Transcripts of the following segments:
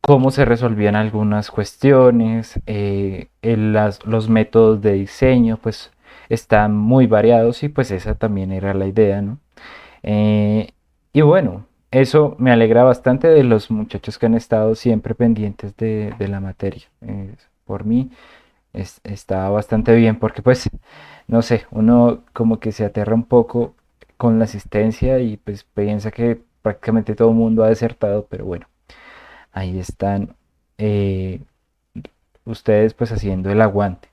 cómo se resolvían algunas cuestiones, los métodos de diseño, pues están muy variados y pues esa también era la idea, ¿no? Eh, y bueno, eso me alegra bastante de los muchachos que han estado siempre pendientes de la materia. Por mí está bastante bien porque pues, no sé, uno como que se aterra un poco con la asistencia y pues piensa que prácticamente todo el mundo ha desertado, pero bueno, ahí están eh, ustedes pues haciendo el aguante.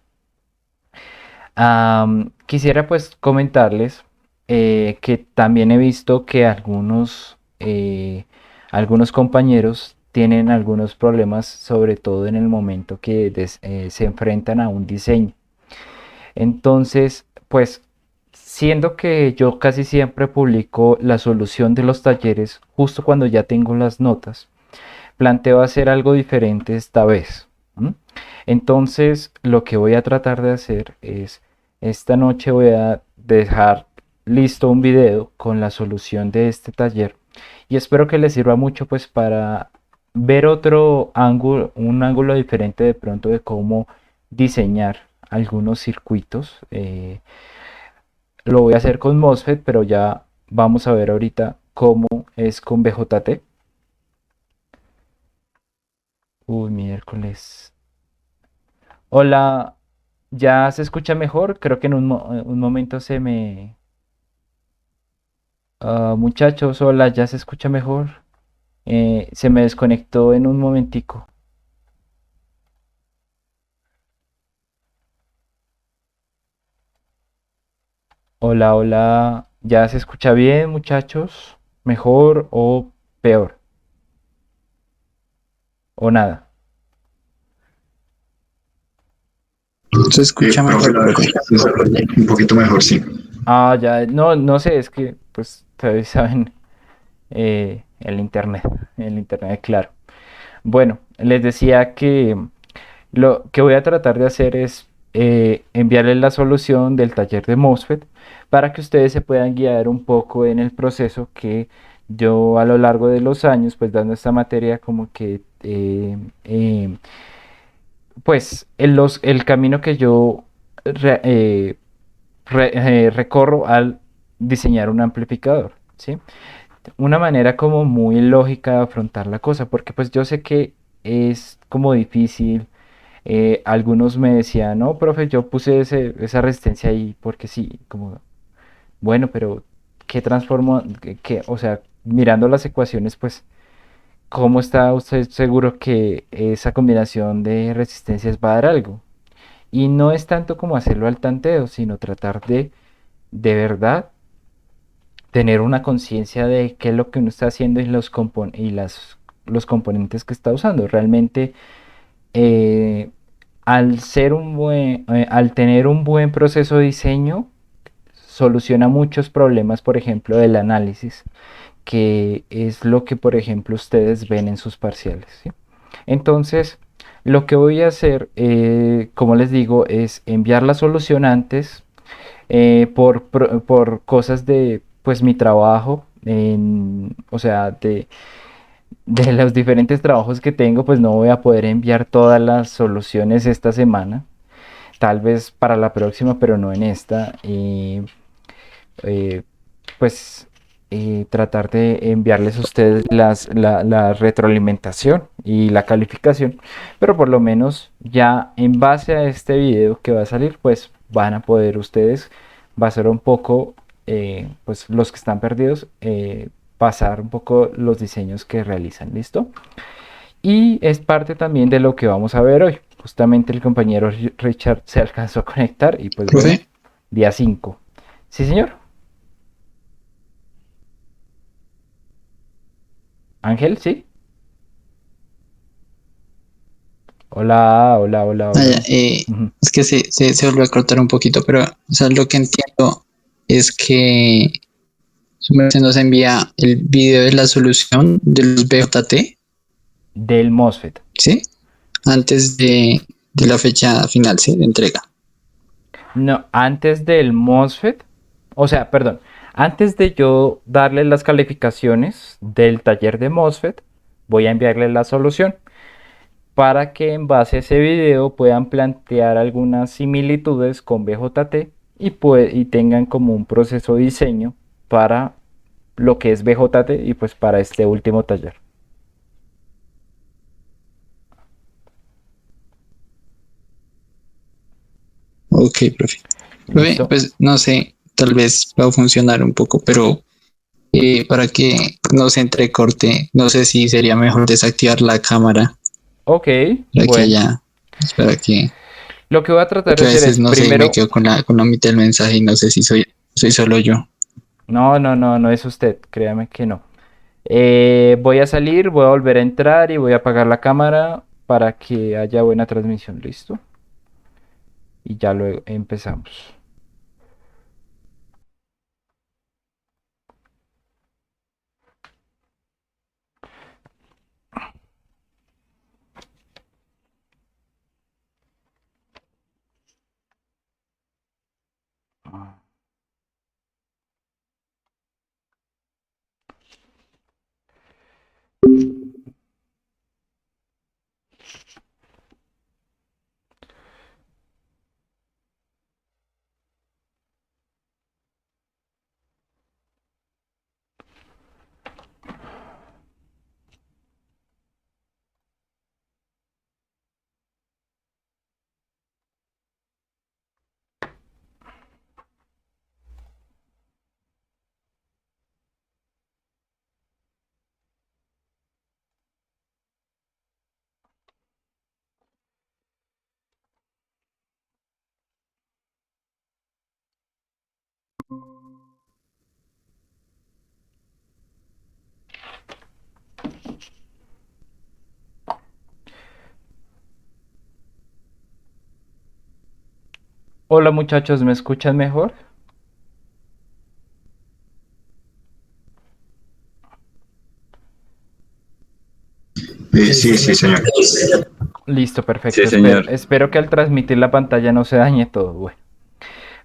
Quisiera pues comentarles que también he visto que algunos compañeros tienen algunos problemas, sobre todo en el momento que se enfrentan a un diseño. Entonces, pues siendo que yo casi siempre publico la solución de los talleres justo cuando ya tengo las notas, planteo hacer algo diferente esta vez. ¿M? Entonces, lo que voy a tratar de hacer es, esta noche voy a dejar listo un video con la solución de este taller y espero que les sirva mucho pues para ver otro ángulo, un ángulo diferente de pronto de cómo diseñar algunos circuitos. Lo voy a hacer con MOSFET, pero ya vamos a ver ahorita cómo es con BJT. Uy, miércoles. Hola, ¿ya se escucha mejor? Creo que en un momento se me... muchachos, hola, ¿ya se escucha mejor? Se me desconectó en un momentico. Hola, hola, ¿ya se escucha bien, muchachos? ¿Mejor o peor? ¿O nada? Se escucha Profe, mejor, la verdad profe. es que se desarrolla un poquito mejor, sí. Ya, no, no sé, es que, pues, ustedes saben, el internet, claro. Bueno, les decía que lo que voy a tratar de hacer es enviarles la solución del taller de MOSFET para que ustedes se puedan guiar un poco en el proceso que yo a lo largo de los años, pues dando esta materia como que, pues el camino que yo re- eh, recorro al diseñar un amplificador, ¿sí? Una manera como muy lógica de afrontar la cosa, porque pues yo sé que es como difícil. Algunos me decían, no, profe, yo puse esa resistencia ahí porque sí, como, bueno, pero ¿qué transformo? O sea, mirando las ecuaciones, pues, ¿cómo está usted seguro que esa combinación de resistencias va a dar algo? Y no es tanto como hacerlo al tanteo, sino tratar de verdad, tener una conciencia de qué es lo que uno está haciendo y los componentes que está usando. Realmente, eh, al tener un buen proceso de diseño, soluciona muchos problemas, por ejemplo, del análisis, que es lo que, por ejemplo, ustedes ven en sus parciales, ¿sí? Entonces, lo que voy a hacer, como les digo, es enviar la solución antes por cosas de pues mi trabajo, o sea, de los diferentes trabajos que tengo, pues no voy a poder enviar todas las soluciones esta semana, tal vez para la próxima, pero no en esta. Y eh, pues tratar de enviarles a ustedes la retroalimentación y la calificación, pero por lo menos ya en base a este video que va a salir, pues van a poder ustedes, va a ser un poco, pues los que están perdidos, pasar un poco los diseños que realizan, ¿listo? Y es parte también de lo que vamos a ver hoy. Justamente el compañero Richard se alcanzó a conectar y pues bueno, Profe, día 5. Sí, señor. Ángel, ¿sí? Hola, hola, hola, ya, hola. Ujú. es que se volvió a cortar un poquito, pero o sea, lo que entiendo es que su merced nos envía el video de la solución de los BJT, Del MOSFET. ¿sí? Antes de la fecha final, ¿sí? De entrega. No, antes del MOSFET, o sea, perdón, antes de yo darle las calificaciones del taller de MOSFET, voy a enviarle la solución. para que en base a ese video puedan plantear algunas similitudes con BJT y tengan como un proceso de diseño para lo que es BJT y pues para este último taller. Ok, profe. Profe, ¿Listo? pues no sé, tal vez va a funcionar un poco, pero para que no se entrecorte, no sé si sería mejor desactivar la cámara Ok, para que bueno. haya, pues, para que, Lo que voy a tratar de porque a hacer veces es no sé, me primero. quedo con la mitad del mensaje y no sé si soy solo yo. No, no, no, no es usted, créame que no. Voy a salir, voy a volver a entrar y voy a apagar la cámara para que haya buena transmisión, ¿listo? Y ya luego empezamos. Hola muchachos, ¿me escuchan mejor? Sí, sí, señor. Listo, Sí, perfecto. Espero, señor. espero que al transmitir la pantalla no se dañe todo.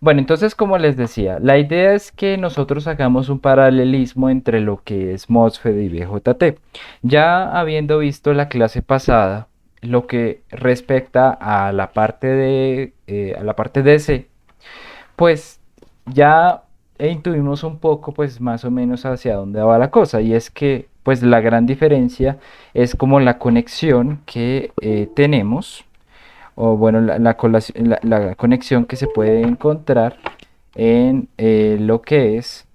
Bueno, entonces como les decía, la idea es que nosotros hagamos un paralelismo entre lo que es MOSFET y BJT. Ya habiendo visto la clase pasada, lo que respecta a la parte de C, pues ya intuimos un poco, pues más o menos hacia dónde va la cosa. Y es que, pues la gran diferencia es como la conexión que tenemos o bueno, la conexión que se puede encontrar en lo que es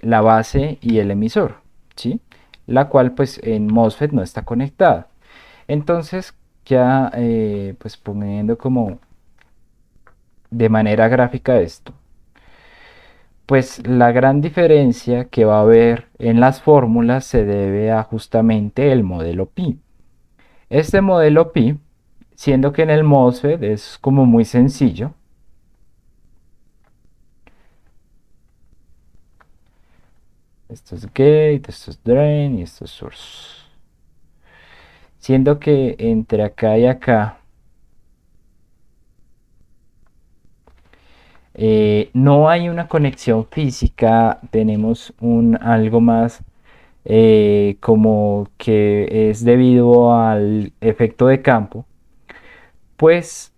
la base y el emisor, ¿sí? La cual pues en MOSFET no está conectada. Entonces ya pues poniendo como de manera gráfica esto, pues la gran diferencia que va a haber en las fórmulas se debe a justamente el modelo pi. Este modelo pi, siendo que en el MOSFET es como muy sencillo, esto es gate, esto es drain y esto es source. Siendo que entre acá y acá no hay una conexión física, tenemos algo más como que es debido al efecto de campo, pues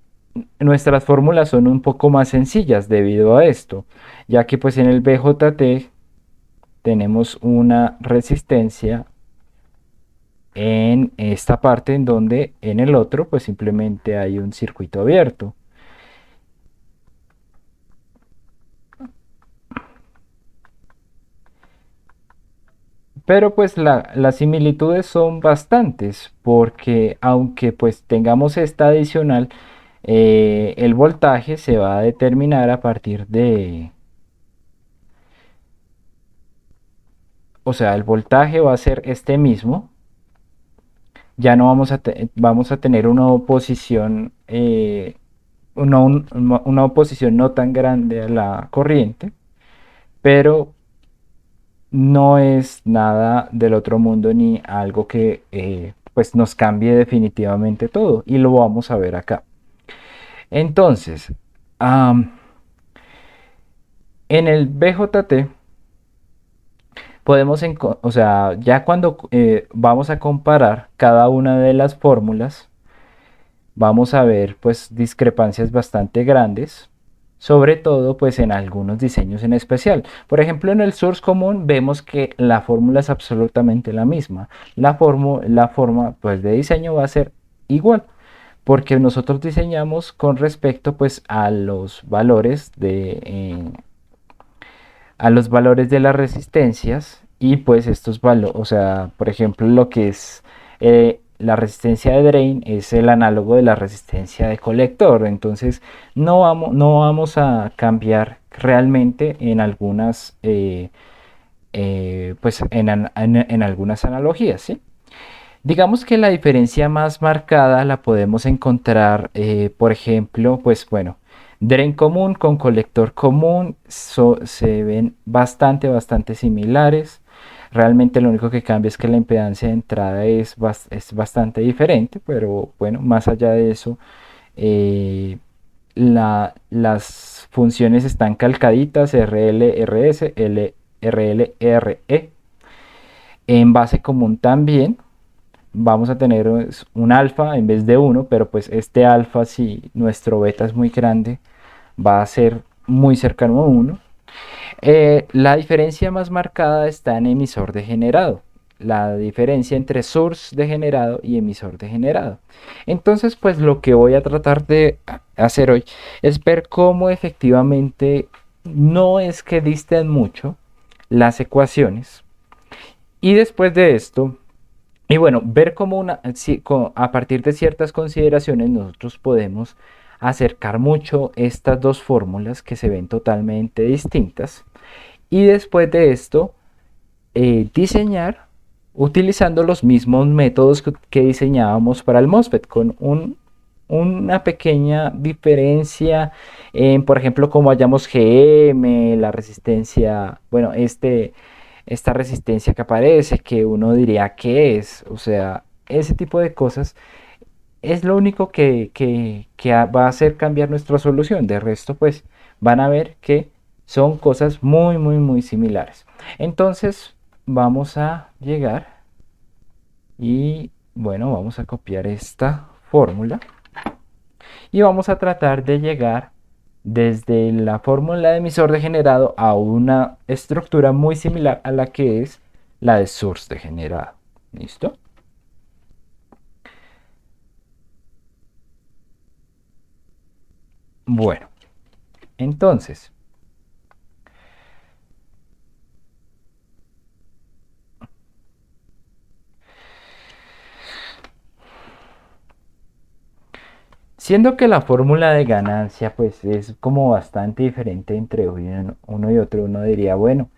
nuestras fórmulas son un poco más sencillas debido a esto, ya que pues en el BJT tenemos una resistencia en esta parte en donde en el otro pues simplemente hay un circuito abierto. Pero pues las similitudes son bastantes porque aunque pues tengamos esta adicional, el voltaje se va a determinar a partir de, o sea, el voltaje va a ser este mismo. Ya no vamos a tener una oposición, una oposición no tan grande a la corriente, pero no es nada del otro mundo ni algo que pues nos cambie definitivamente todo y lo vamos a ver acá. Entonces, en el BJT o sea, ya cuando vamos a comparar cada una de las fórmulas, vamos a ver pues discrepancias bastante grandes, sobre todo pues en algunos diseños en especial. Por ejemplo, en el source común vemos que la fórmula es absolutamente la misma. La forma pues de diseño va a ser igual, porque nosotros diseñamos con respecto pues a los valores de las resistencias y pues estos valores, o sea, por ejemplo, lo que es la resistencia de drain es el análogo de la resistencia de colector. Entonces, no vamos a cambiar realmente en algunas, pues en algunas analogías, ¿sí? Digamos que la diferencia más marcada la podemos encontrar, por ejemplo, pues bueno, drain común con colector común se ven bastante similares. Realmente lo único que cambia es que la impedancia de entrada es bastante diferente, pero bueno, más allá de eso, eh, las funciones están calcaditas, RL, RS, RL, RE. En base común también vamos a tener un alfa en vez de uno, pero pues este alfa, si nuestro beta es muy grande, va a ser muy cercano a uno. La diferencia más marcada está en emisor degenerado. La diferencia entre source degenerado y emisor degenerado. Entonces, pues lo que voy a tratar de hacer hoy es ver cómo efectivamente no es que disten mucho las ecuaciones. Y después de esto, y bueno, ver cómo a partir de ciertas consideraciones nosotros podemos acercar mucho estas dos fórmulas que se ven totalmente distintas. Y después de esto, diseñar utilizando los mismos métodos que diseñábamos para el MOSFET, con una pequeña diferencia en, por ejemplo, cómo hallamos GM, la resistencia, bueno, esta resistencia que aparece, que uno diría que es, o sea, ese tipo de cosas es lo único que va a hacer cambiar nuestra solución. De resto, pues van a ver que son cosas muy similares. Entonces, vamos a llegar y, bueno, vamos a copiar esta fórmula y vamos a tratar de llegar desde la fórmula de emisor degenerado a una estructura muy similar a la que es la de source degenerado. ¿Listo? Bueno, entonces, siendo que la fórmula de ganancia pues es como bastante diferente entre uno y otro, uno diría, bueno,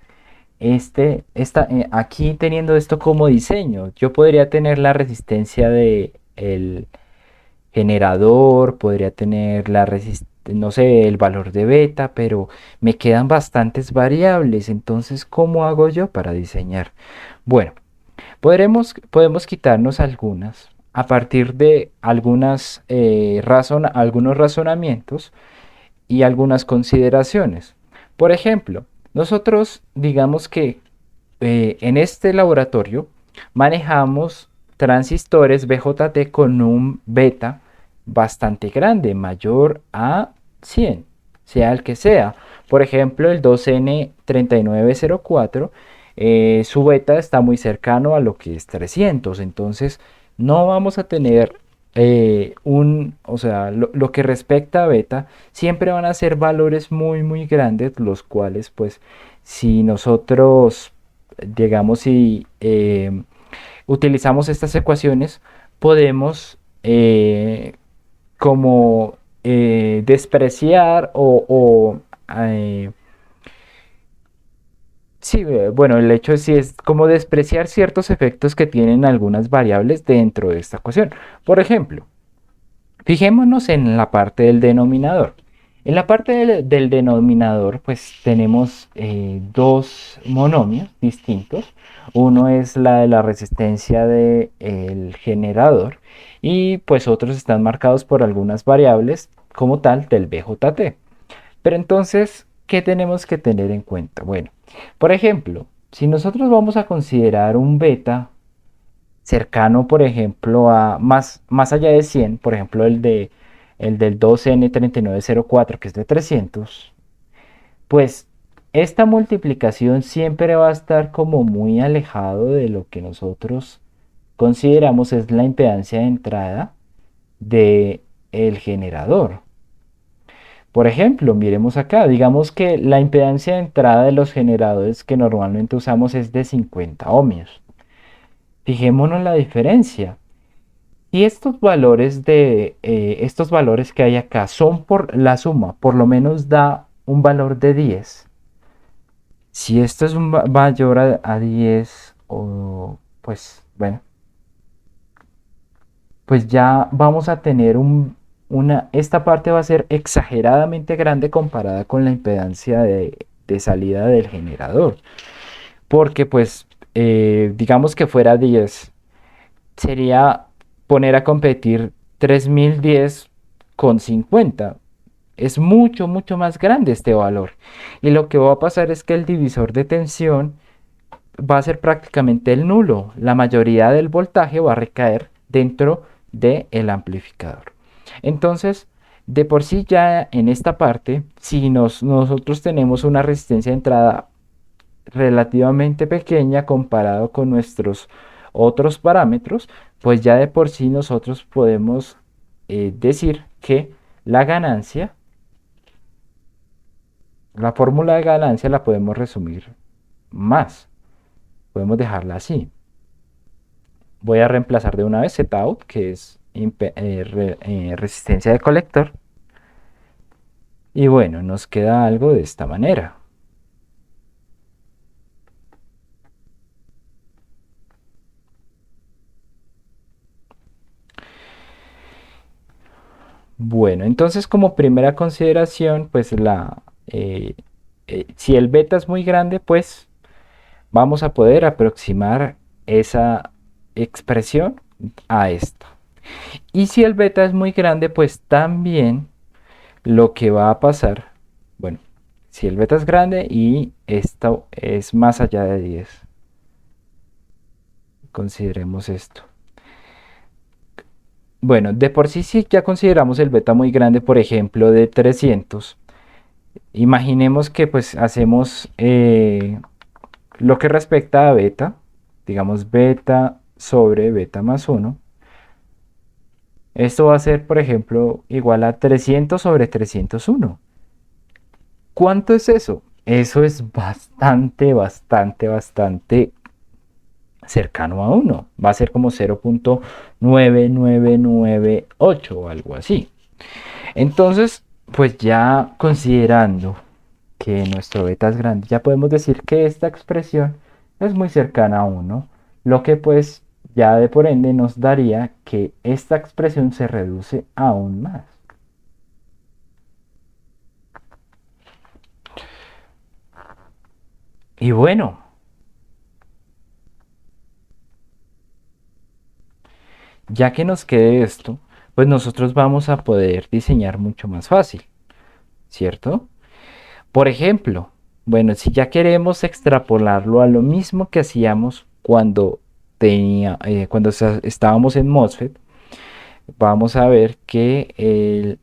aquí teniendo esto como diseño, yo podría tener la resistencia de el generador, podría tener no sé, el valor de beta, pero me quedan bastantes variables, entonces, ¿cómo hago yo para diseñar? Bueno, podemos quitarnos algunas a partir de algunos razonamientos y algunas consideraciones. Por ejemplo, nosotros digamos que en este laboratorio manejamos transistores BJT con un beta bastante grande, mayor a 100, sea el que sea. Por ejemplo, el 2N3904, su beta está muy cercano a lo que es 300, entonces no vamos a tener o sea, lo que respecta a beta, siempre van a ser valores muy grandes, los cuales pues si nosotros, digamos, si utilizamos estas ecuaciones, podemos como despreciar o sí, bueno, el hecho sí es como despreciar ciertos efectos que tienen algunas variables dentro de esta ecuación. Por ejemplo, fijémonos en la parte del denominador. En la parte del denominador, pues tenemos dos monomios distintos. Uno es la de la resistencia del generador y pues otros están marcados por algunas variables como tal del BJT. Pero entonces, ¿qué tenemos que tener en cuenta? Bueno, por ejemplo, si nosotros vamos a considerar un beta cercano, por ejemplo, a más allá de 100, por ejemplo, el del 2N3904, que es de 300, pues esta multiplicación siempre va a estar como muy alejado de lo que nosotros consideramos es la impedancia de entrada de el generador. Por ejemplo, miremos acá, digamos que la impedancia de entrada de los generadores que normalmente usamos es de 50 ohmios. Fijémonos la diferencia. Y estos valores que hay acá son por la suma, por lo menos da un valor de 10. Si esto es mayor a 10, o pues bueno, pues ya vamos a tener esta parte va a ser exageradamente grande comparada con la impedancia de salida del generador. Porque pues digamos que fuera 10, sería poner a competir 3010 con 50. Es mucho, mucho más grande este valor. Y lo que va a pasar es que el divisor de tensión va a ser prácticamente el nulo. La mayoría del voltaje va a recaer dentro del amplificador. Entonces, de por sí ya en esta parte, si nosotros tenemos una resistencia de entrada relativamente pequeña comparado con nuestros otros parámetros, pues ya de por sí nosotros podemos decir que la ganancia, la fórmula de ganancia la podemos resumir más. Podemos dejarla así. Voy a reemplazar de una vez Zout, que es resistencia de colector. Y bueno, nos queda algo de esta manera. Bueno, entonces como primera consideración, pues si el beta es muy grande, pues vamos a poder aproximar esa expresión a esta. Y si el beta es muy grande, pues también lo que va a pasar, bueno, si el beta es grande y esto es más allá de 10, consideremos esto. Bueno, de por sí si ya consideramos el beta muy grande, por ejemplo, de 300, imaginemos que pues hacemos lo que respecta a beta, digamos beta sobre beta más 1. Esto va a ser, por ejemplo, igual a 300 sobre 301. ¿Cuánto es eso? Eso es bastante, bastante, bastante cercano a 1. Va a ser como 0.9998 o algo así. Entonces, pues ya considerando que nuestro beta es grande, ya podemos decir que esta expresión es muy cercana a 1, lo que pues ya de por ende nos daría que esta expresión se reduce aún más. Y bueno, ya que nos quede esto, pues nosotros vamos a poder diseñar mucho más fácil, ¿cierto? Por ejemplo, bueno, si ya queremos extrapolarlo a lo mismo que hacíamos cuando estábamos en MOSFET, vamos a ver que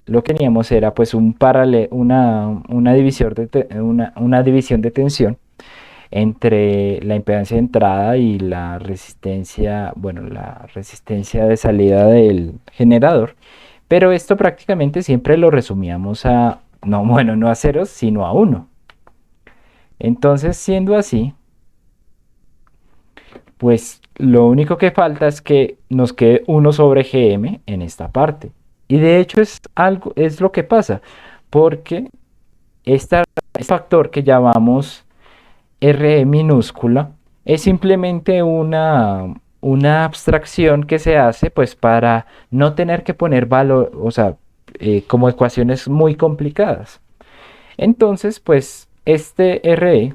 lo que teníamos era pues una división de tensión entre la impedancia de entrada y la resistencia, bueno, la resistencia de salida del generador. Pero esto prácticamente siempre lo resumíamos a, no, bueno, no a ceros, sino a 1. Entonces, siendo así, pues lo único que falta es que nos quede 1 sobre Gm en esta parte. Y de hecho es lo que pasa, porque este factor que llamamos Re minúscula es simplemente una abstracción que se hace pues para no tener que poner valor, o sea, como ecuaciones muy complicadas. Entonces, pues este Re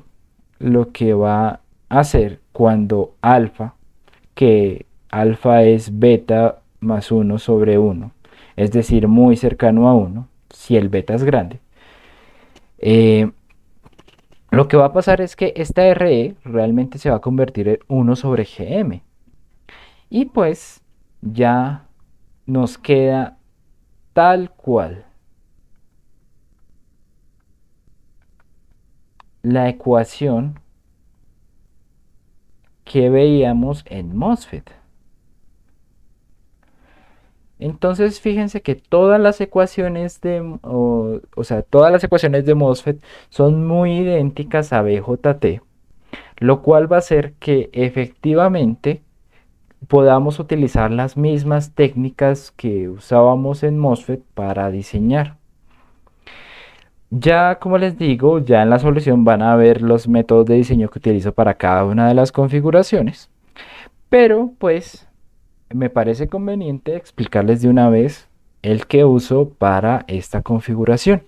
lo que va a hacer cuando alfa, que alfa es beta más 1 sobre 1, es decir, muy cercano a 1, si el beta es grande, eh, Lo que va a pasar es que esta RE realmente se va a convertir en 1 sobre GM. Y pues ya nos queda tal cual la ecuación que veíamos en MOSFET. Entonces fíjense que todas las ecuaciones o sea, todas las ecuaciones de MOSFET son muy idénticas a BJT, lo cual va a hacer que efectivamente podamos utilizar las mismas técnicas que usábamos en MOSFET para diseñar. Ya como les digo, ya en la solución van a ver los métodos de diseño que utilizo para cada una de las configuraciones, pero pues me parece conveniente explicarles de una vez el que uso para esta configuración.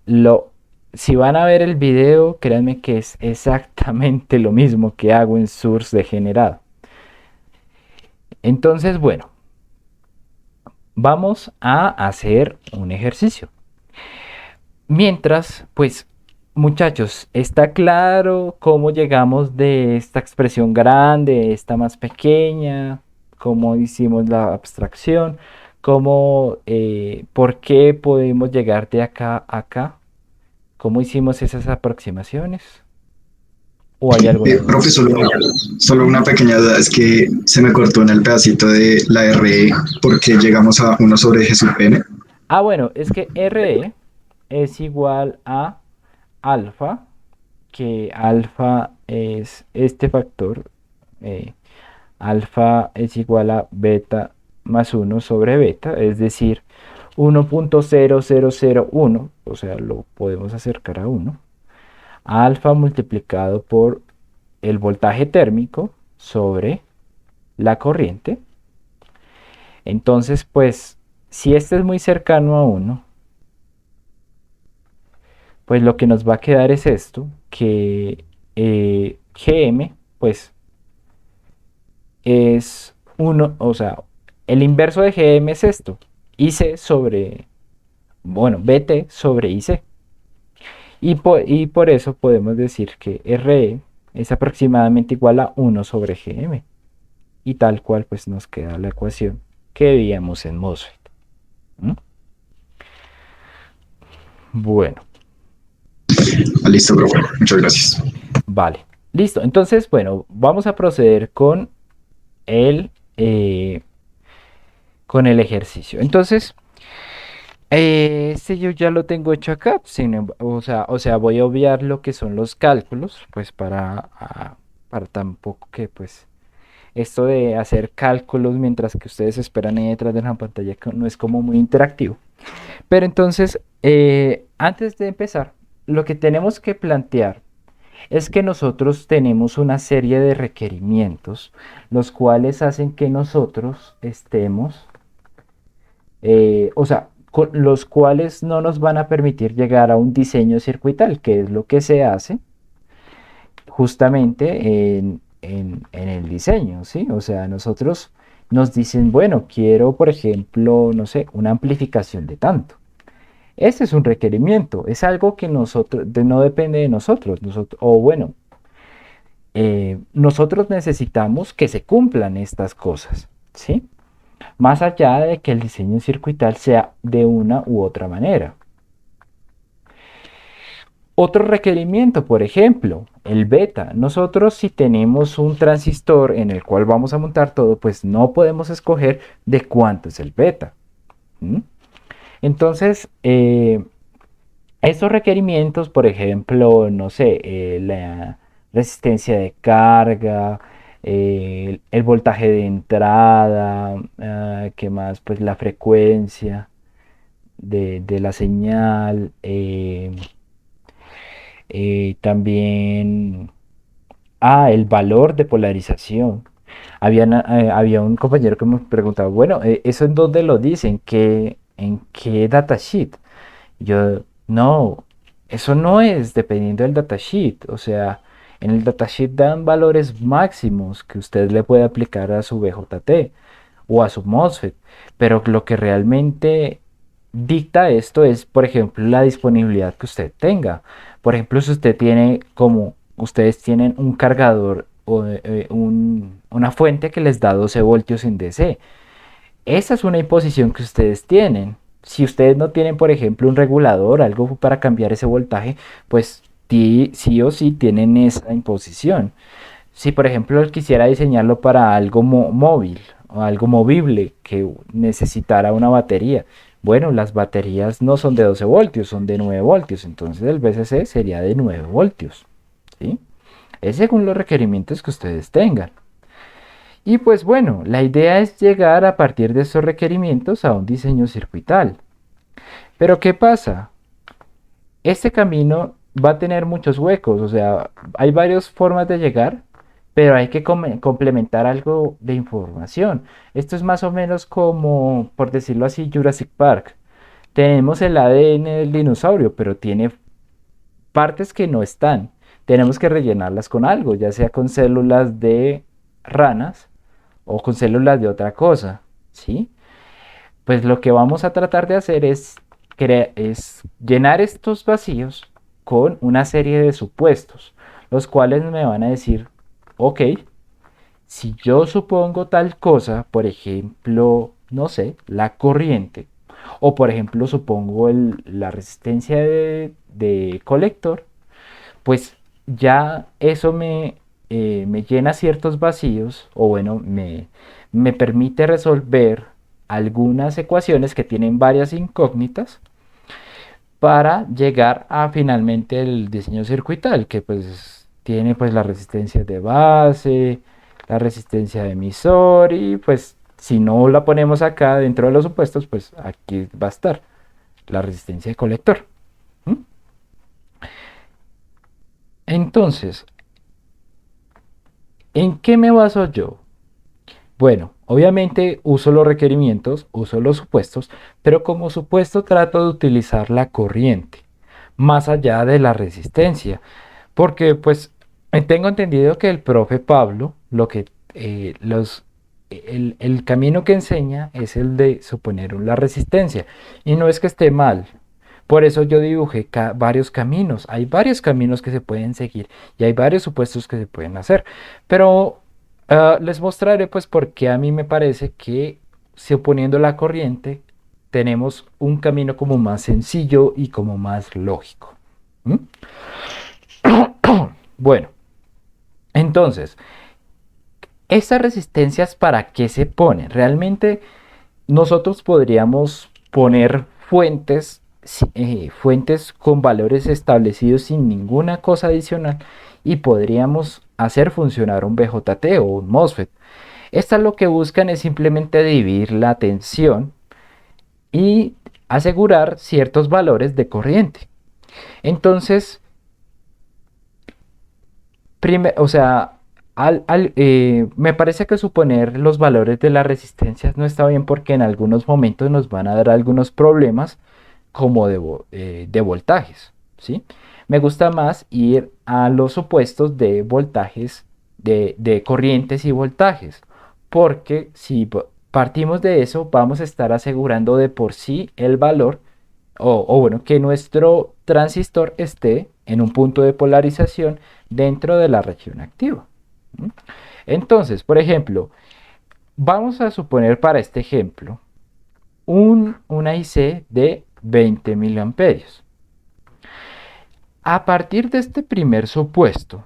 Lo, si van a ver el video, créanme que es exactamente lo mismo que hago en Source degenerado. Entonces, bueno, vamos a hacer un ejercicio. Mientras, pues, muchachos, ¿está claro cómo llegamos de esta expresión grande, esta más pequeña? ¿Cómo hicimos la abstracción? ¿Por qué podemos llegar de acá a acá? ¿Cómo hicimos esas aproximaciones? ¿O hay alguna duda? Profe, solo una pequeña duda, es que se me cortó en el pedacito de la RE porque llegamos a 1 sobre G sub n. Ah, bueno, es que RE es igual a alfa, que alfa es este factor, eh, alfa es igual a beta más 1 sobre beta, es decir, 1.0001, o sea, lo podemos acercar a 1, alfa multiplicado por el voltaje térmico sobre la corriente. Entonces, pues, si este es muy cercano a 1, pues lo que nos va a quedar es esto, que Gm, pues, es 1, o sea, el inverso de Gm es esto, IC sobre, bueno, Bt sobre IC. Y por eso podemos decir que Re es aproximadamente igual a 1 sobre Gm. Y tal cual pues nos queda la ecuación que veíamos en MOSFET. ¿Mm? Bueno, Ah, listo, profe. Muchas gracias. vale. Listo. Entonces, bueno, vamos a proceder el, eh, con el ejercicio. Entonces, este yo ya lo tengo hecho acá. O sea, voy a obviar lo que son los cálculos, pues para tampoco que pues esto de hacer cálculos mientras que ustedes esperan ahí detrás de la pantalla no es como muy interactivo. Pero entonces, antes de empezar, lo que tenemos que plantear es que nosotros tenemos una serie de requerimientos, los cuales hacen que nosotros estemos, o sea, los cuales no nos van a permitir llegar a un diseño circuital, que es lo que se hace justamente en el diseño, ¿sí? O sea, nosotros nos dicen, bueno, quiero, por ejemplo, no sé, una amplificación de tanto. Ese es un requerimiento, es algo que no depende de nosotros, o bueno, nosotros necesitamos que se cumplan estas cosas, ¿sí? Más allá de que el diseño circuital sea de una u otra manera. Otro requerimiento, por ejemplo, el beta. Nosotros si tenemos un transistor en el cual vamos a montar todo, pues no podemos escoger de cuánto es el beta. ¿Mm? Entonces, estos requerimientos, por ejemplo, no sé, la resistencia de carga, el voltaje de entrada, ¿qué más? Pues la frecuencia de la señal, también, el valor de polarización. Había un compañero que me preguntaba, bueno, ¿eso en dónde lo dicen? ¿En qué datasheet? Yo, no, eso no es dependiendo del datasheet. O sea, en el datasheet dan valores máximos que usted le puede aplicar a su BJT o a su MOSFET. Pero lo que realmente dicta esto es, por ejemplo, la disponibilidad que usted tenga. Por ejemplo, si usted tiene, como ustedes tienen un cargador o una fuente que les da 12 voltios en DC. Esa es una imposición que ustedes tienen. Si ustedes no tienen, por ejemplo, un regulador, algo para cambiar ese voltaje, pues sí o sí tienen esa imposición. Si, por ejemplo, quisiera diseñarlo para algo móvil o algo movible que necesitara una batería, bueno, las baterías no son de 12 voltios, son de 9 voltios, entonces el VCC sería de 9 voltios, ¿sí? Es según los requerimientos que ustedes tengan. Y pues bueno, la idea es llegar a partir de estos requerimientos a un diseño circuital. Pero ¿qué pasa? Este camino va a tener muchos huecos, o sea, hay varias formas de llegar, pero hay que complementar algo de información. Esto es más o menos como, por decirlo así, Jurassic Park. Tenemos el ADN del dinosaurio, pero tiene partes que no están. Tenemos que rellenarlas con algo, ya sea con células de ranas o con células de otra cosa, ¿sí? Pues lo que vamos a tratar de hacer es llenar estos vacíos con una serie de supuestos, los cuales me van a decir, ok, si yo supongo tal cosa, por ejemplo, no sé, la corriente, o por ejemplo supongo la resistencia de colector, pues ya eso me llena ciertos vacíos, o bueno, me permite resolver algunas ecuaciones que tienen varias incógnitas para llegar a finalmente el diseño circuital, que pues tiene pues la resistencia de base, la resistencia de emisor y pues si no la ponemos acá dentro de los supuestos, pues aquí va a estar la resistencia de colector. ¿Mm? Entonces, ¿en qué me baso yo? Bueno, obviamente uso los requerimientos, uso los supuestos, pero como supuesto trato de utilizar la corriente, más allá de la resistencia, porque pues tengo entendido que el profe Pablo, lo que el camino que enseña es el de suponer la resistencia, y no es que esté mal. Por eso yo dibujé varios caminos. Hay varios caminos que se pueden seguir y hay varios supuestos que se pueden hacer. Pero les mostraré pues por qué a mí me parece que si oponiendo la corriente tenemos un camino como más sencillo y como más lógico. ¿Mm? Bueno, entonces, ¿estas resistencias para qué se ponen? Realmente nosotros podríamos poner fuentes con valores establecidos sin ninguna cosa adicional y podríamos hacer funcionar un BJT o un MOSFET. Estas lo que buscan es simplemente dividir la tensión y asegurar ciertos valores de corriente. Entonces, o sea, me parece que suponer los valores de las resistencias no está bien porque en algunos momentos nos van a dar algunos problemas como de voltajes, ¿sí? Me gusta más ir a los supuestos de voltajes, de corrientes y voltajes, porque si partimos de eso, vamos a estar asegurando de por sí el valor, o bueno, que nuestro transistor esté en un punto de polarización dentro de la región activa. ¿Mm? Entonces, por ejemplo, vamos a suponer para este ejemplo una IC de 20 miliamperios. A partir de este primer supuesto,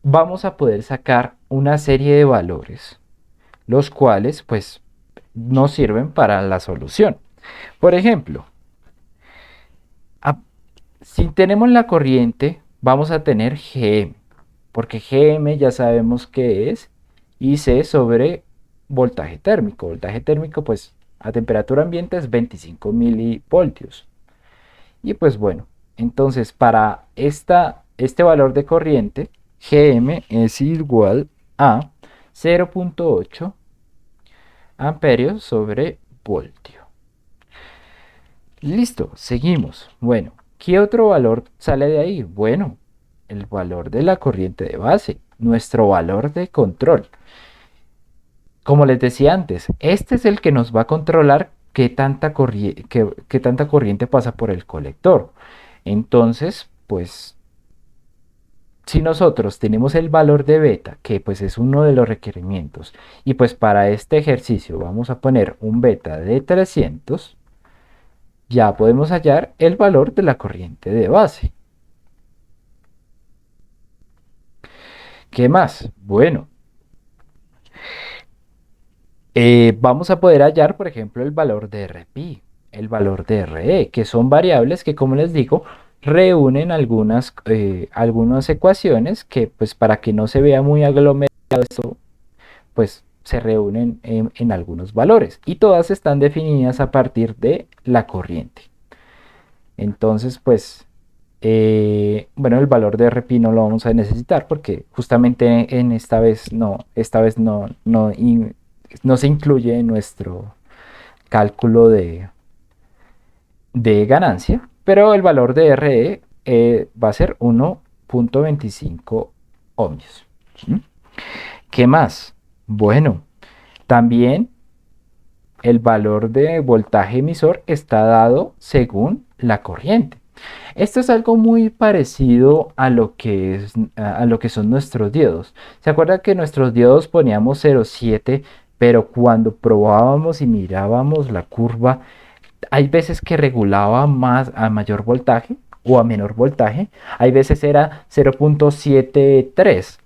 vamos a poder sacar una serie de valores, los cuales pues nos sirven para la solución. Por ejemplo, si tenemos la corriente, vamos a tener Gm, porque Gm ya sabemos qué es IC sobre voltaje térmico. Voltaje térmico, pues a temperatura ambiente es 25 milivoltios. Y pues bueno, entonces para este valor de corriente, Gm es igual a 0.8 amperios sobre voltio. Listo, seguimos. Bueno, ¿qué otro valor sale de ahí? Bueno, el valor de la corriente de base, nuestro valor de control. como les decía antes, este es el que nos va a controlar qué tanta corriente pasa por el colector. Entonces, pues si nosotros tenemos el valor de beta, que pues es uno de los requerimientos, y pues para este ejercicio vamos a poner un beta de 300, ya podemos hallar el valor de la corriente de base. ¿Qué más? Bueno, vamos a poder hallar, por ejemplo, el valor de Rp, el valor de Re, que son variables que, como les digo, reúnen algunas ecuaciones que, pues, para que no se vea muy aglomerado esto, pues, se reúnen en algunos valores y todas están definidas a partir de la corriente. Entonces, pues, bueno, el valor de Rp no lo vamos a necesitar porque justamente en esta vez no se incluye en nuestro cálculo de ganancia, pero el valor de Re va a ser 1.25 ohmios. ¿Mm? ¿Qué más? Bueno, también el valor de voltaje emisor está dado según la corriente. Esto es algo muy parecido a lo que son nuestros diodos. ¿Se acuerdan que nuestros diodos poníamos 0,7, pero cuando probábamos y mirábamos la curva, hay veces que regulaba más a mayor voltaje o a menor voltaje? Hay veces era 0.73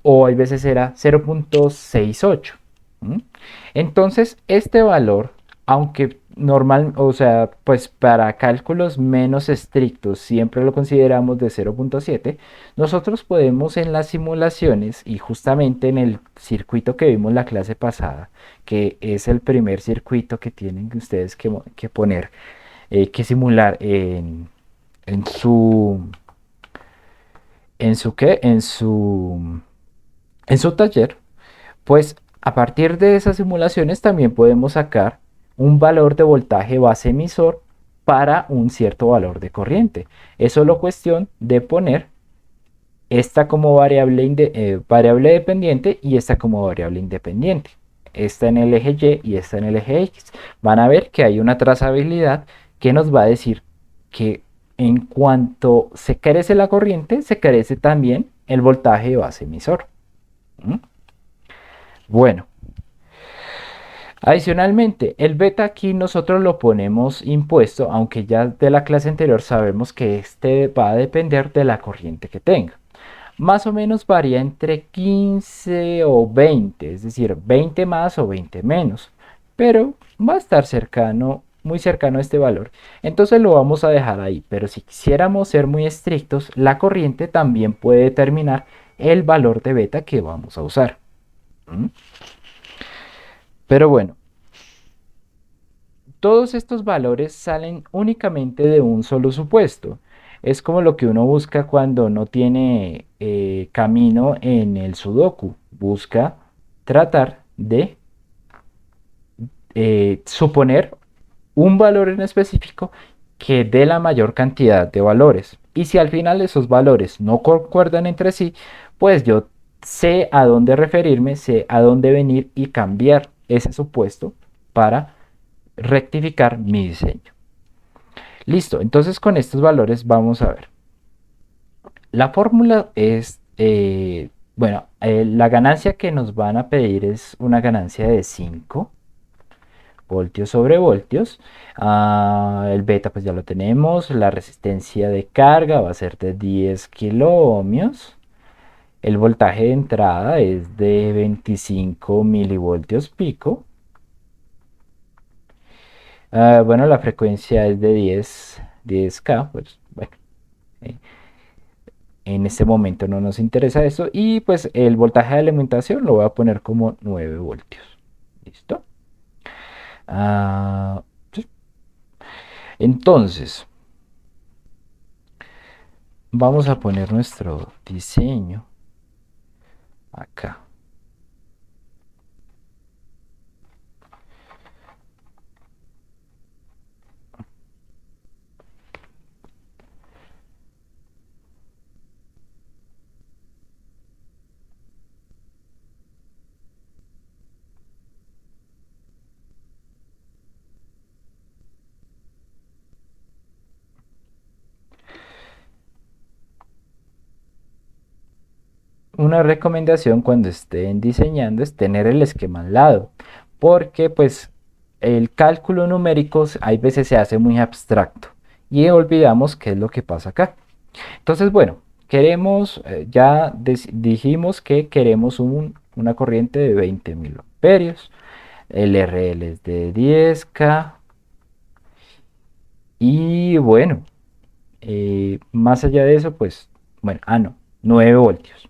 o hay veces era 0.68. ¿Mm? Entonces, este valor, aunque normal, o sea, pues para cálculos menos estrictos siempre lo consideramos de 0.7, nosotros podemos en las simulaciones y justamente en el circuito que vimos la clase pasada, que es el primer circuito que tienen ustedes que poner, que simular en su, en su, ¿qué? En su taller, pues a partir de esas simulaciones también podemos sacar un valor de voltaje base emisor para un cierto valor de corriente. Es solo cuestión de poner esta como variable dependiente y esta como variable independiente. Esta en el eje Y y esta en el eje X. Van a ver que hay una trazabilidad que nos va a decir que en cuanto se crece la corriente, se crece también el voltaje base emisor. ¿Mm? Bueno, adicionalmente, el beta aquí nosotros lo ponemos impuesto, aunque ya de la clase anterior sabemos que este va a depender de la corriente que tenga. Más o menos varía entre 15 o 20, es decir, 20 más o 20 menos, pero va a estar cercano, muy cercano a este valor. Entonces lo vamos a dejar ahí, pero si quisiéramos ser muy estrictos, la corriente también puede determinar el valor de beta que vamos a usar. ¿Mm? Pero bueno, todos estos valores salen únicamente de un solo supuesto. Es como lo que uno busca cuando no tiene camino en el Sudoku. Busca tratar de suponer un valor en específico que dé la mayor cantidad de valores. Y si al final esos valores no concuerdan entre sí, pues yo sé a dónde referirme, sé a dónde venir y cambiar ese supuesto para rectificar mi diseño. Listo, entonces con estos valores vamos a ver. La fórmula es, bueno, la ganancia que nos van a pedir es una ganancia de 5 voltios sobre voltios. El beta pues ya lo tenemos. La resistencia de carga va a ser de 10 kiloohmios. El voltaje de entrada es de 25 milivoltios pico. Bueno, la frecuencia es de 10K, pues bueno, eh, en este momento no nos interesa eso. Y pues el voltaje de alimentación lo voy a poner como 9 voltios. ¿Listo? Ah, sí. Entonces, vamos a poner nuestro diseño acá. una recomendación cuando estén diseñando es tener el esquema al lado, porque pues el cálculo numérico hay veces se hace muy abstracto y olvidamos qué es lo que pasa acá. Entonces, bueno, queremos, dijimos que queremos una corriente de 20.000 amperios, el RL es de 10K y bueno, más allá de eso, pues, bueno, no, 9 voltios.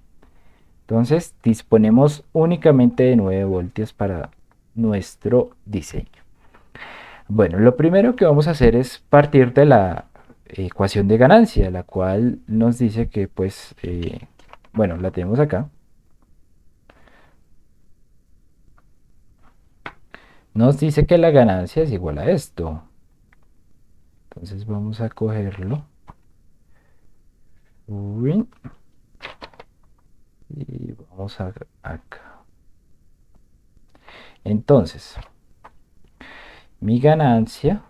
Entonces disponemos únicamente de 9 voltios para nuestro diseño. Bueno, lo primero que vamos a hacer es partir de la ecuación de ganancia, la cual nos dice que pues, bueno, la tenemos acá. Nos dice que la ganancia es igual a esto. Entonces vamos a cogerlo. Uy. Y vamos acá. Entonces, mi ganancia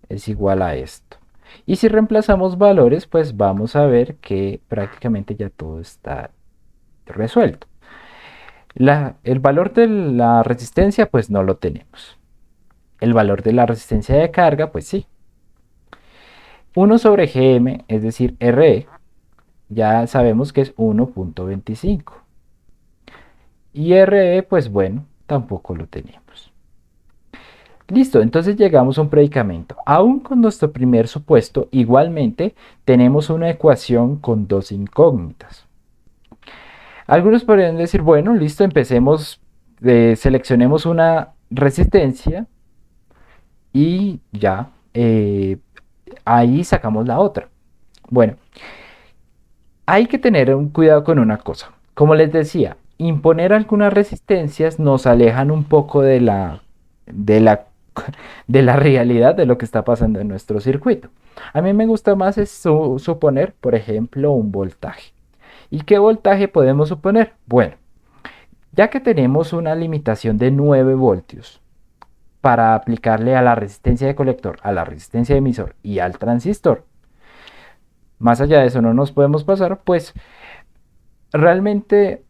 es igual a esto. Y si reemplazamos valores, pues vamos a ver que prácticamente ya todo está resuelto. El valor de la resistencia, pues no lo tenemos. El valor de la resistencia de carga, pues sí. 1 sobre Gm, es decir, Re, ya sabemos que es 1.25. Y Re, pues bueno, tampoco lo teníamos. Listo, entonces llegamos a un predicamento. Aún con nuestro primer supuesto, igualmente tenemos una ecuación con dos incógnitas. Algunos podrían decir, bueno, listo, empecemos, seleccionemos una resistencia y ya, ahí sacamos la otra. Bueno, hay que tener un cuidado con una cosa. Como les decía, imponer algunas resistencias nos alejan un poco de la, de la realidad de lo que está pasando en nuestro circuito. A mí me gusta más suponer, por ejemplo, un voltaje. ¿Y qué voltaje podemos suponer? Bueno, ya que tenemos una limitación de 9 voltios para aplicarle a la resistencia de colector, a la resistencia de emisor y al transistor, más allá de eso no nos podemos pasar, pues realmente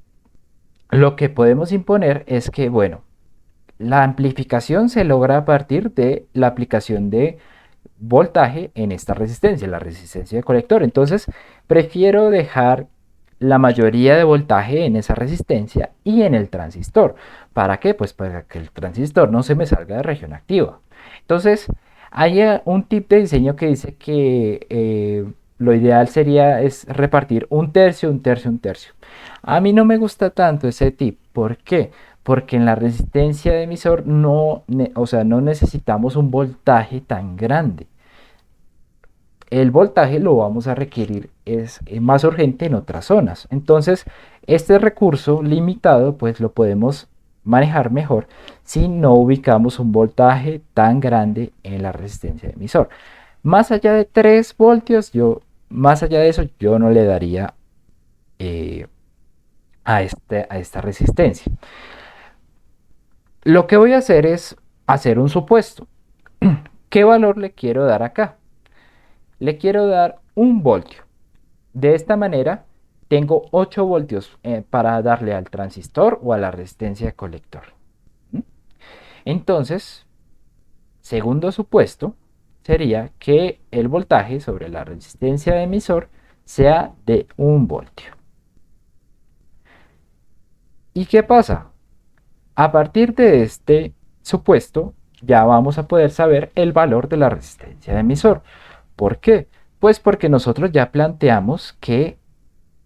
lo que podemos imponer es que, bueno, la amplificación se logra a partir de la aplicación de voltaje en esta resistencia, la resistencia de colector. Entonces, prefiero dejar la mayoría de voltaje en esa resistencia y en el transistor. ¿Para qué? Pues para que el transistor no se me salga de región activa. Entonces, hay un tip de diseño que dice que lo ideal sería es repartir un tercio, un tercio, un tercio. A mí no me gusta tanto ese tip. ¿Por qué? Porque en la resistencia de emisor o sea, no necesitamos un voltaje tan grande. El voltaje lo vamos a requerir es más urgente en otras zonas. Entonces, este recurso limitado pues lo podemos manejar mejor si no ubicamos un voltaje tan grande en la resistencia de emisor. Más allá de 3 voltios, más allá de eso, yo no le daría a esta resistencia. Lo que voy a hacer es hacer un supuesto. ¿Qué valor le quiero dar acá? Le quiero dar 1 voltio. De esta manera tengo 8 voltios para darle al transistor o a la resistencia de colector. ¿Mm? Entonces, segundo supuesto sería que el voltaje sobre la resistencia de emisor sea de 1 voltio. ¿Y qué pasa? A partir de este supuesto ya vamos a poder saber el valor de la resistencia de emisor. ¿Por qué? Pues porque nosotros ya planteamos que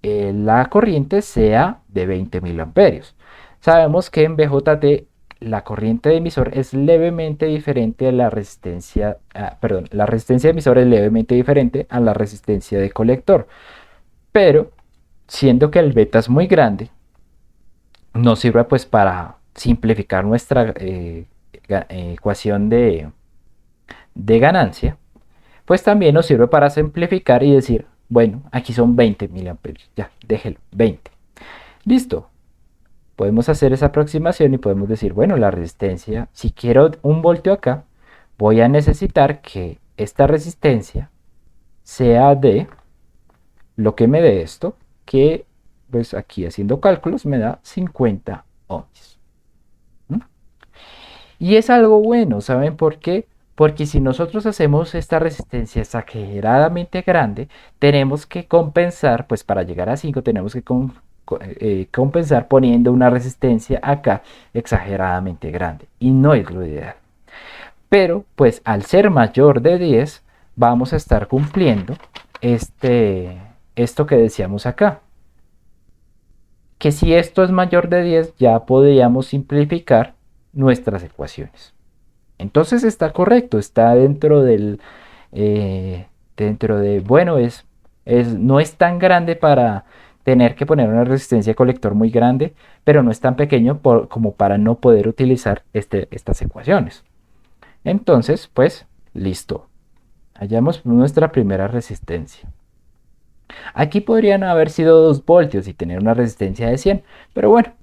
la corriente sea de 20.000 amperios. Sabemos que en BJT la corriente de emisor es levemente diferente a la resistencia, perdón, la resistencia de emisor es levemente diferente a la resistencia de colector. Pero, siendo que el beta es muy grande, nos sirve pues para simplificar nuestra ecuación de ganancia, pues también nos sirve para simplificar y decir, bueno, aquí son 20.000 amperios, ya, déjelo, 20. Listo. Podemos hacer esa aproximación y podemos decir, bueno, la resistencia, si quiero 1 voltio acá, voy a necesitar que esta resistencia sea de lo que me dé esto, que pues aquí haciendo cálculos me da 50 ohmios. ¿Mm? Y es algo bueno, ¿saben por qué? Porque si nosotros hacemos esta resistencia exageradamente grande, tenemos que compensar, pues para llegar a 5 tenemos que compensar poniendo una resistencia acá exageradamente grande. Y no es lo ideal. Pero pues al ser mayor de 10 vamos a estar cumpliendo esto que decíamos acá. Que si esto es mayor de 10 ya podríamos simplificar nuestras ecuaciones. Entonces está correcto, está dentro del, bueno, no es tan grande para tener que poner una resistencia de colector muy grande, pero no es tan pequeño como para no poder utilizar estas ecuaciones. Entonces, pues, listo. Hallamos nuestra primera resistencia. Aquí podrían haber sido 2 voltios y tener una resistencia de 100, pero bueno,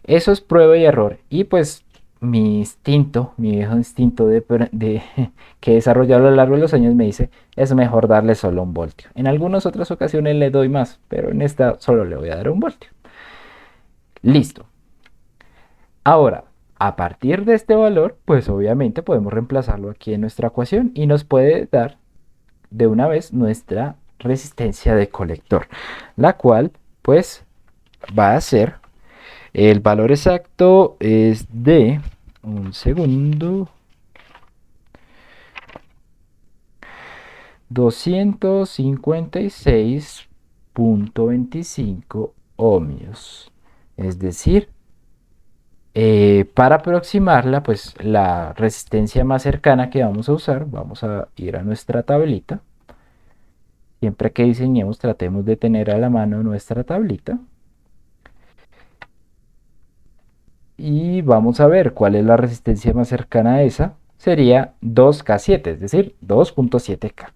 eso es prueba y error. Y pues mi instinto, mi viejo instinto que he desarrollado a lo largo de los años me dice, es mejor darle solo 1 voltio. En algunas otras ocasiones le doy más, pero en esta solo le voy a dar 1 voltio. Listo. Ahora, a partir de este valor, pues obviamente podemos reemplazarlo aquí en nuestra ecuación y nos puede dar de una vez nuestra resistencia de colector, la cual pues va a ser, el valor exacto es de, un segundo, 256.25 ohmios. Es decir, para aproximarla, pues la resistencia más cercana que vamos a usar, vamos a ir a nuestra tablita. Siempre que diseñemos, tratemos de tener a la mano nuestra tablita. Y vamos a ver cuál es la resistencia más cercana a esa. Sería 2K7, es decir, 2.7K.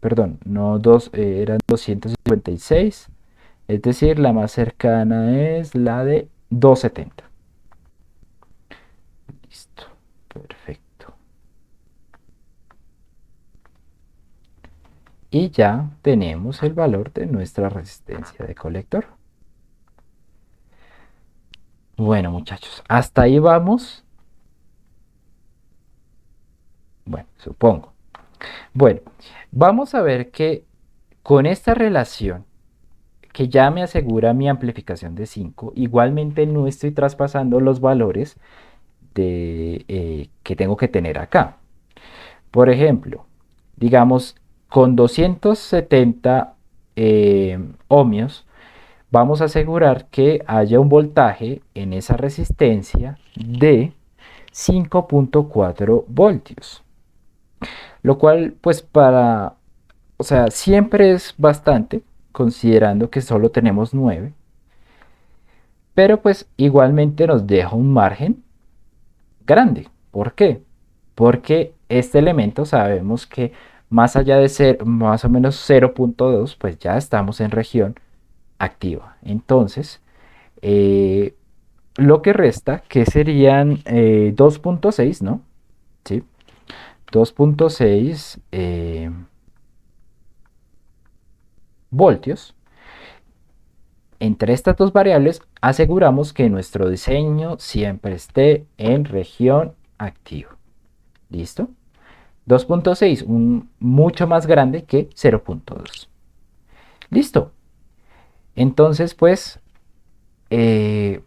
Perdón, no 2, eran 256. Es decir, la más cercana es la de 270. Listo, perfecto. Y ya tenemos el valor de nuestra resistencia de colector. Bueno, muchachos, hasta ahí vamos. Bueno, supongo. Bueno, vamos a ver que con esta relación que ya me asegura mi amplificación de 5, igualmente no estoy traspasando los valores que tengo que tener acá. Por ejemplo, digamos, con 270 ohmios, vamos a asegurar que haya un voltaje en esa resistencia de 5.4 voltios. Lo cual, pues o sea, siempre es bastante, considerando que solo tenemos 9. Pero pues igualmente nos deja un margen grande. ¿Por qué? Porque este elemento sabemos que más allá de ser más o menos 0.2, pues ya estamos en región activa. Entonces, lo que resta, que serían 2.6, ¿no? ¿Sí? 2.6 voltios. Entre estas dos variables aseguramos que nuestro diseño siempre esté en región activa. ¿Listo? 2.6, mucho más grande que 0.2. Listo. Entonces, pues, de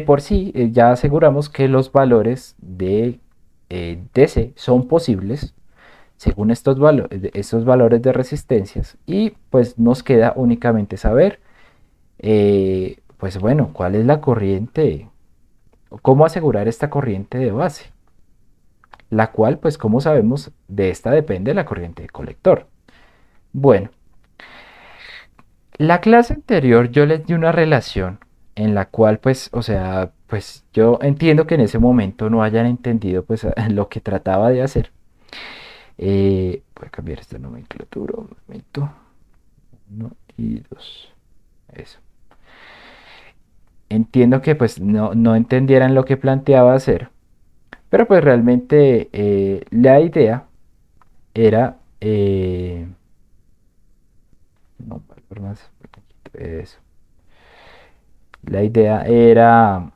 por sí ya aseguramos que los valores de DC son posibles según estos valores de resistencias y pues nos queda únicamente saber pues bueno, cuál es la corriente, cómo asegurar esta corriente de base, la cual pues como sabemos de esta depende la corriente de colector. Bueno, la clase anterior yo les di una relación en la cual pues, o sea, pues yo entiendo que en ese momento no hayan entendido pues lo que trataba de hacer. Voy a cambiar esta nomenclatura un momento. 1 y 2. Eso. Entiendo que pues no entendieran lo que planteaba hacer, pero pues realmente la idea era más. Eso. La idea era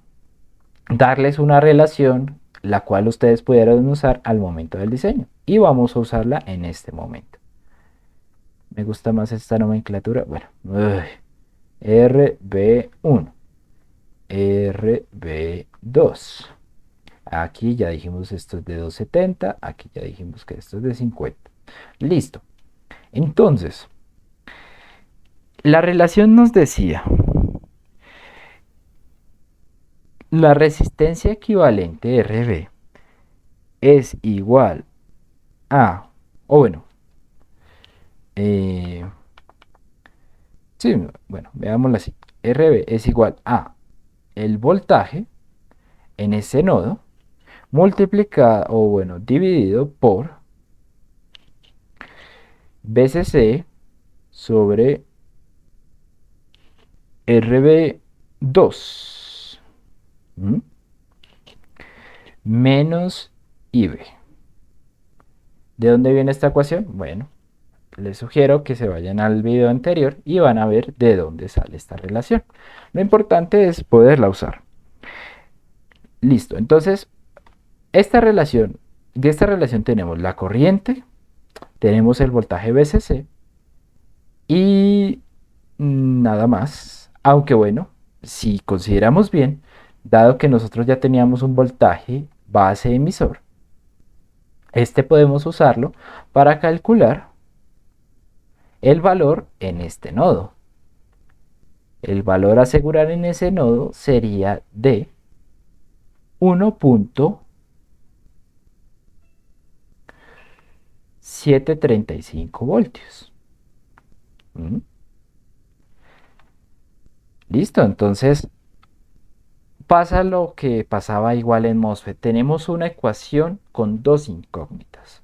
darles una relación la cual ustedes pudieran usar al momento del diseño. Y vamos a usarla en este momento. Me gusta más esta nomenclatura. Bueno, RB1, RB2. Aquí ya dijimos esto es de 270, aquí ya dijimos que esto es de 50. Listo. Entonces, la relación nos decía, la resistencia equivalente RB es igual a, o bueno, sí, bueno, veámoslo así. RB es igual a el voltaje en ese nodo multiplicado, o bueno, dividido por BCC sobre RB2 menos IB. ¿De dónde viene esta ecuación? Bueno, les sugiero que se vayan al video anterior y van a ver de dónde sale esta relación. Lo importante es poderla usar. Listo, entonces, de esta relación tenemos la corriente, tenemos el voltaje BCC y nada más. Aunque bueno, si consideramos bien, dado que nosotros ya teníamos un voltaje base emisor, este podemos usarlo para calcular el valor en este nodo. El valor a asegurar en ese nodo sería de 1.735 voltios. Listo, entonces pasa lo que pasaba igual en MOSFET. Tenemos una ecuación con dos incógnitas.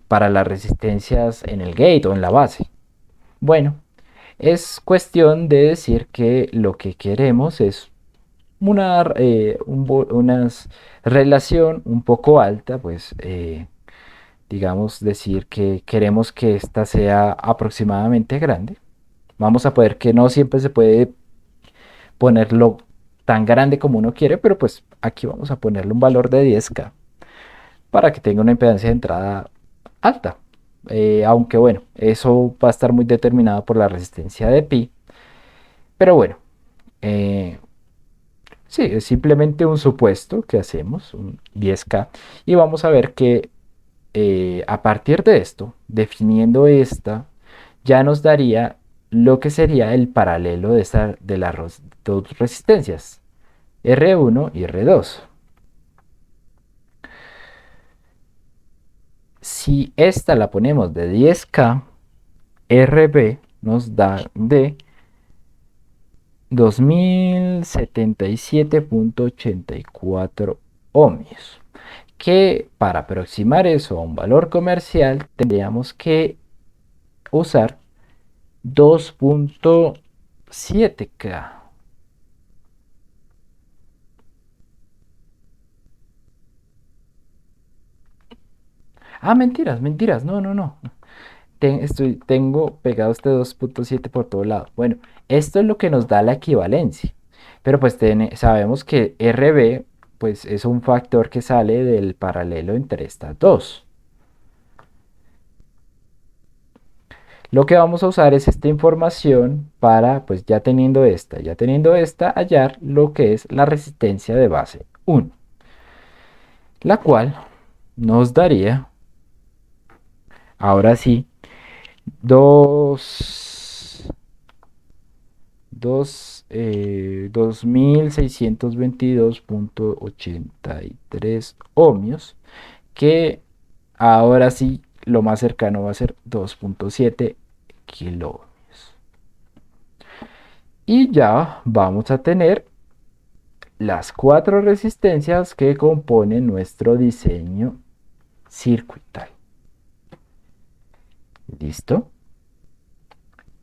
Para las resistencias en el gate o en la base. Bueno, es cuestión de decir que lo que queremos es una relación un poco alta, pues digamos decir que queremos que esta sea aproximadamente grande. Vamos a poder que no siempre se puede ponerlo tan grande como uno quiere, pero pues aquí vamos a ponerle un valor de 10K para que tenga una impedancia de entrada alta. Aunque bueno, eso va a estar muy determinado por la resistencia de pi. Pero bueno, sí, es simplemente un supuesto que hacemos, un 10K. Y vamos a ver que a partir de esto, definiendo esta, ya nos daría lo que sería el paralelo de las dos resistencias, R1 y R2. Si esta la ponemos de 10K, RB nos da de 2077.84 ohmios, que para aproximar eso a un valor comercial tendríamos que usar 2.7K. Ah, mentiras, mentiras, no, no, no. Tengo pegado este 2.7 por todo lado. Bueno, esto es lo que nos da la equivalencia. Pero pues sabemos que RB pues es un factor que sale del paralelo entre estas dos. Lo que vamos a usar es esta información para, pues ya teniendo esta, hallar lo que es la resistencia de base 1. La cual nos daría, ahora sí, 2622.83 ohmios, que ahora sí lo más cercano va a ser 2.7 kiloohmios. Y ya vamos a tener las cuatro resistencias que componen nuestro diseño circuital. ¿Listo?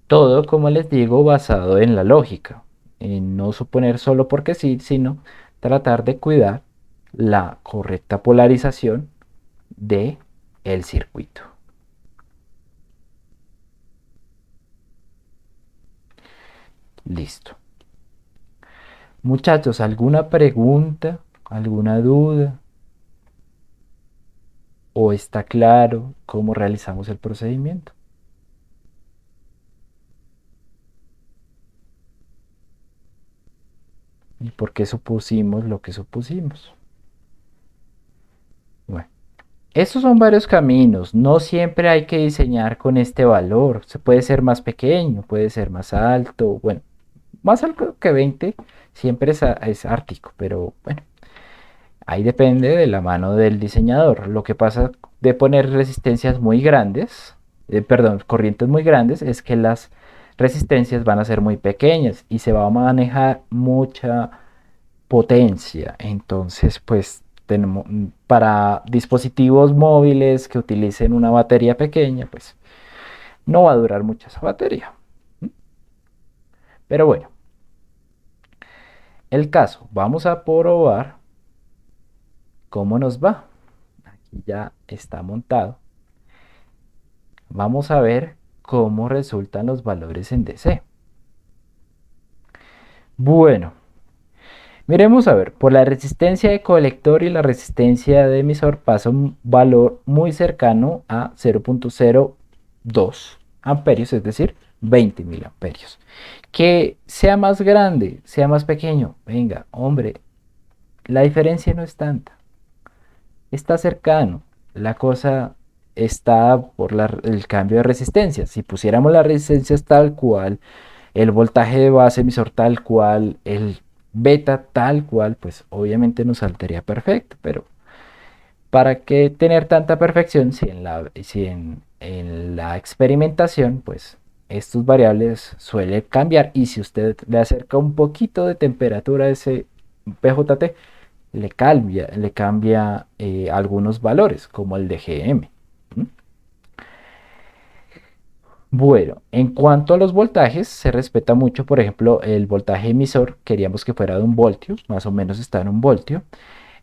Todo, como les digo, basado en la lógica, en no suponer solo porque sí, sino tratar de cuidar la correcta polarización de el circuito. Listo. Muchachos, ¿alguna pregunta? ¿Alguna duda? ¿O está claro cómo realizamos el procedimiento? ¿Y por qué supusimos lo que supusimos? Bueno, estos son varios caminos. No siempre hay que diseñar con este valor. Se puede ser más pequeño, puede ser más alto. Bueno, más alto que 20 siempre es ártico, pero bueno, ahí depende de la mano del diseñador. Lo que pasa de poner resistencias muy grandes, perdón, corrientes muy grandes, es que las resistencias van a ser muy pequeñas y se va a manejar mucha potencia. Entonces, pues tenemos para dispositivos móviles que utilicen una batería pequeña, pues no va a durar mucho esa batería. Pero bueno, el caso, vamos a probar cómo nos va. Aquí ya está montado. Vamos a ver cómo resultan los valores en DC. Bueno, miremos a ver, por la resistencia de colector y la resistencia de emisor pasa un valor muy cercano a 0.02 amperios, es decir, 20 miliamperios. Que sea más grande, sea más pequeño, venga, hombre, la diferencia no es tanta. Está cercano, la cosa está por el cambio de resistencia. Si pusiéramos las resistencias tal cual, el voltaje de base emisor tal cual, el beta tal cual, pues obviamente nos saldría perfecto, pero ¿para qué tener tanta perfección si en la experimentación, pues estos variables suelen cambiar y si usted le acerca un poquito de temperatura a ese PJT, le cambia algunos valores, como el de GM. ¿Mm? Bueno, en cuanto a los voltajes, se respeta mucho, por ejemplo, el voltaje emisor, queríamos que fuera de 1 voltio, más o menos está en 1 voltio.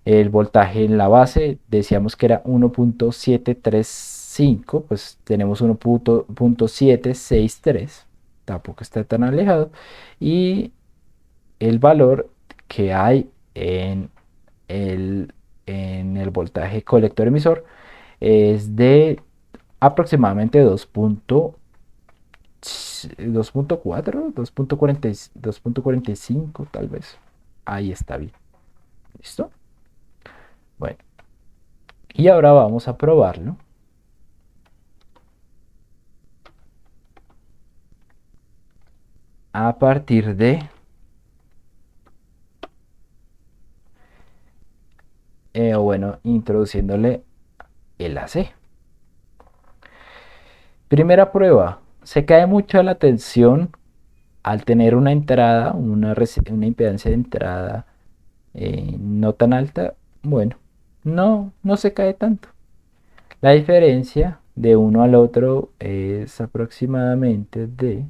El voltaje en la base, decíamos que era 1.735, pues tenemos 1.763, tampoco está tan alejado. Y el valor que hay el, en el voltaje colector emisor es de aproximadamente 2.4, 2.45 tal vez. Ahí está bien. ¿Listo? Bueno, y ahora vamos a probarlo. A partir de bueno, introduciéndole el AC. Primera prueba, se cae mucho la tensión al tener una entrada, una impedancia de entrada no tan alta. Bueno, no se cae tanto. La diferencia de uno al otro es aproximadamente de...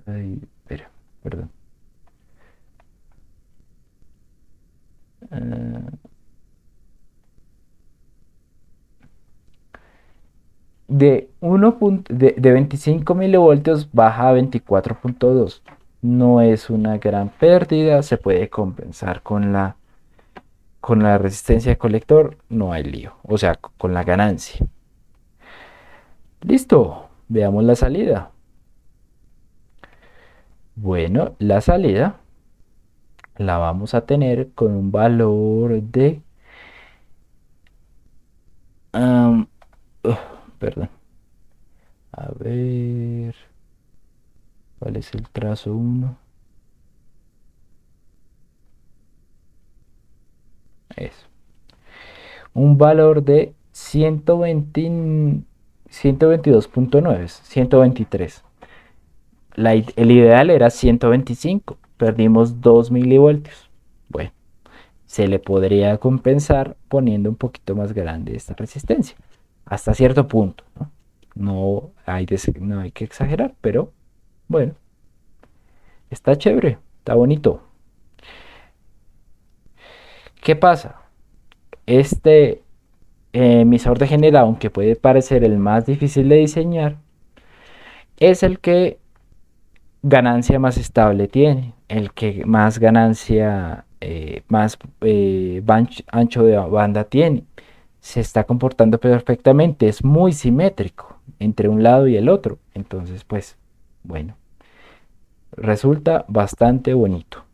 Ay, espera, perdón. Ah, de 25 milivoltios baja a 24.2. No es una gran pérdida, se puede compensar con la resistencia de colector, no hay lío, o sea, con la ganancia. Listo, veamos la salida. Bueno, la salida la vamos a tener con un valor de... am, ugh, perdón. A ver, ¿cuál es el trazo 1? Eso. Un valor de 122.9, 123. El ideal era 125, perdimos 2 milivoltios. Bueno, se le podría compensar poniendo un poquito más grande esta resistencia, hasta cierto punto, ¿no? No hay que exagerar, pero bueno, está chévere, está bonito. ¿Qué pasa? Este emisor de general, aunque puede parecer el más difícil de diseñar, es el que ganancia más estable tiene, el que más ganancia, más ancho de banda tiene. Se está comportando perfectamente, es muy simétrico entre un lado y el otro. Entonces, pues, bueno, resulta bastante bonito.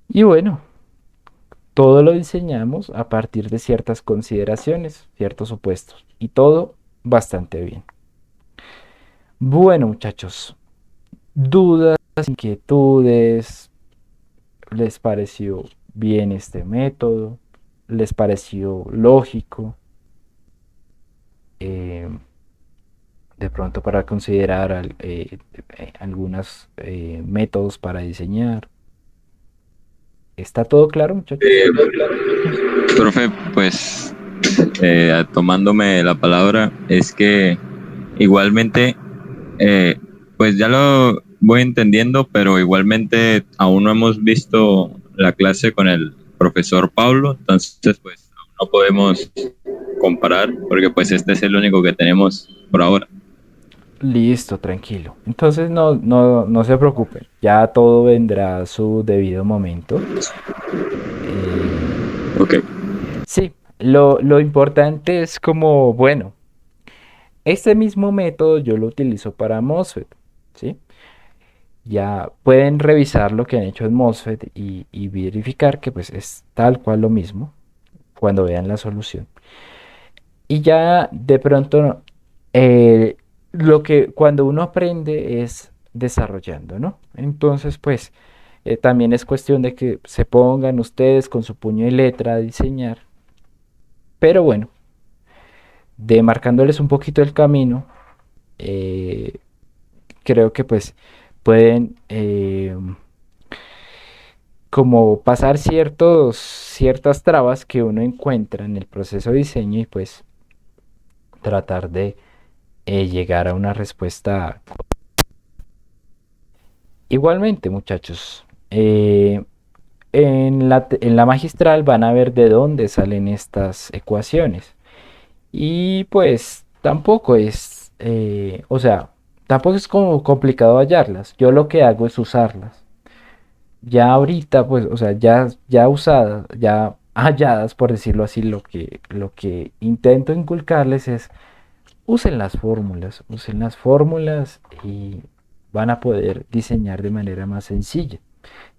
Y bueno, todo lo diseñamos a partir de ciertas consideraciones, ciertos supuestos, y todo bastante bien. Bueno, muchachos, dudas, inquietudes, ¿les pareció bien este método? ¿Les pareció lógico? Eh, de pronto para considerar algunos métodos para diseñar. ¿Está todo claro, muchachos? Eh, Profe, pues tomándome la palabra, es que igualmente, eh, pues ya lo voy entendiendo, pero igualmente aún no hemos visto la clase con el profesor Pablo, entonces pues aún no podemos comparar, porque pues este es el único que tenemos por ahora. Listo, tranquilo. Entonces no se preocupen, ya todo vendrá a su debido momento. Eh, Ok. sí, lo importante es como, bueno, este mismo método yo lo utilizo para MOSFET, ¿sí? Ya pueden revisar lo que han hecho en MOSFET y verificar que pues es tal cual lo mismo cuando vean la solución. Y ya de pronto lo que cuando uno aprende es desarrollando, ¿no? Entonces pues también es cuestión de que se pongan ustedes con su puño y letra a diseñar. Pero bueno, demarcándoles un poquito el camino, eh, creo que pues pueden como pasar ciertas trabas que uno encuentra en el proceso de diseño y pues tratar de llegar a una respuesta. Igualmente, muchachos, en la magistral van a ver de dónde salen estas ecuaciones. Y pues tampoco es, o sea, tampoco es como complicado hallarlas. Yo lo que hago es usarlas. Ya ahorita, pues, o sea, ya usadas, ya halladas, por decirlo así, lo que intento inculcarles es usen las fórmulas y van a poder diseñar de manera más sencilla.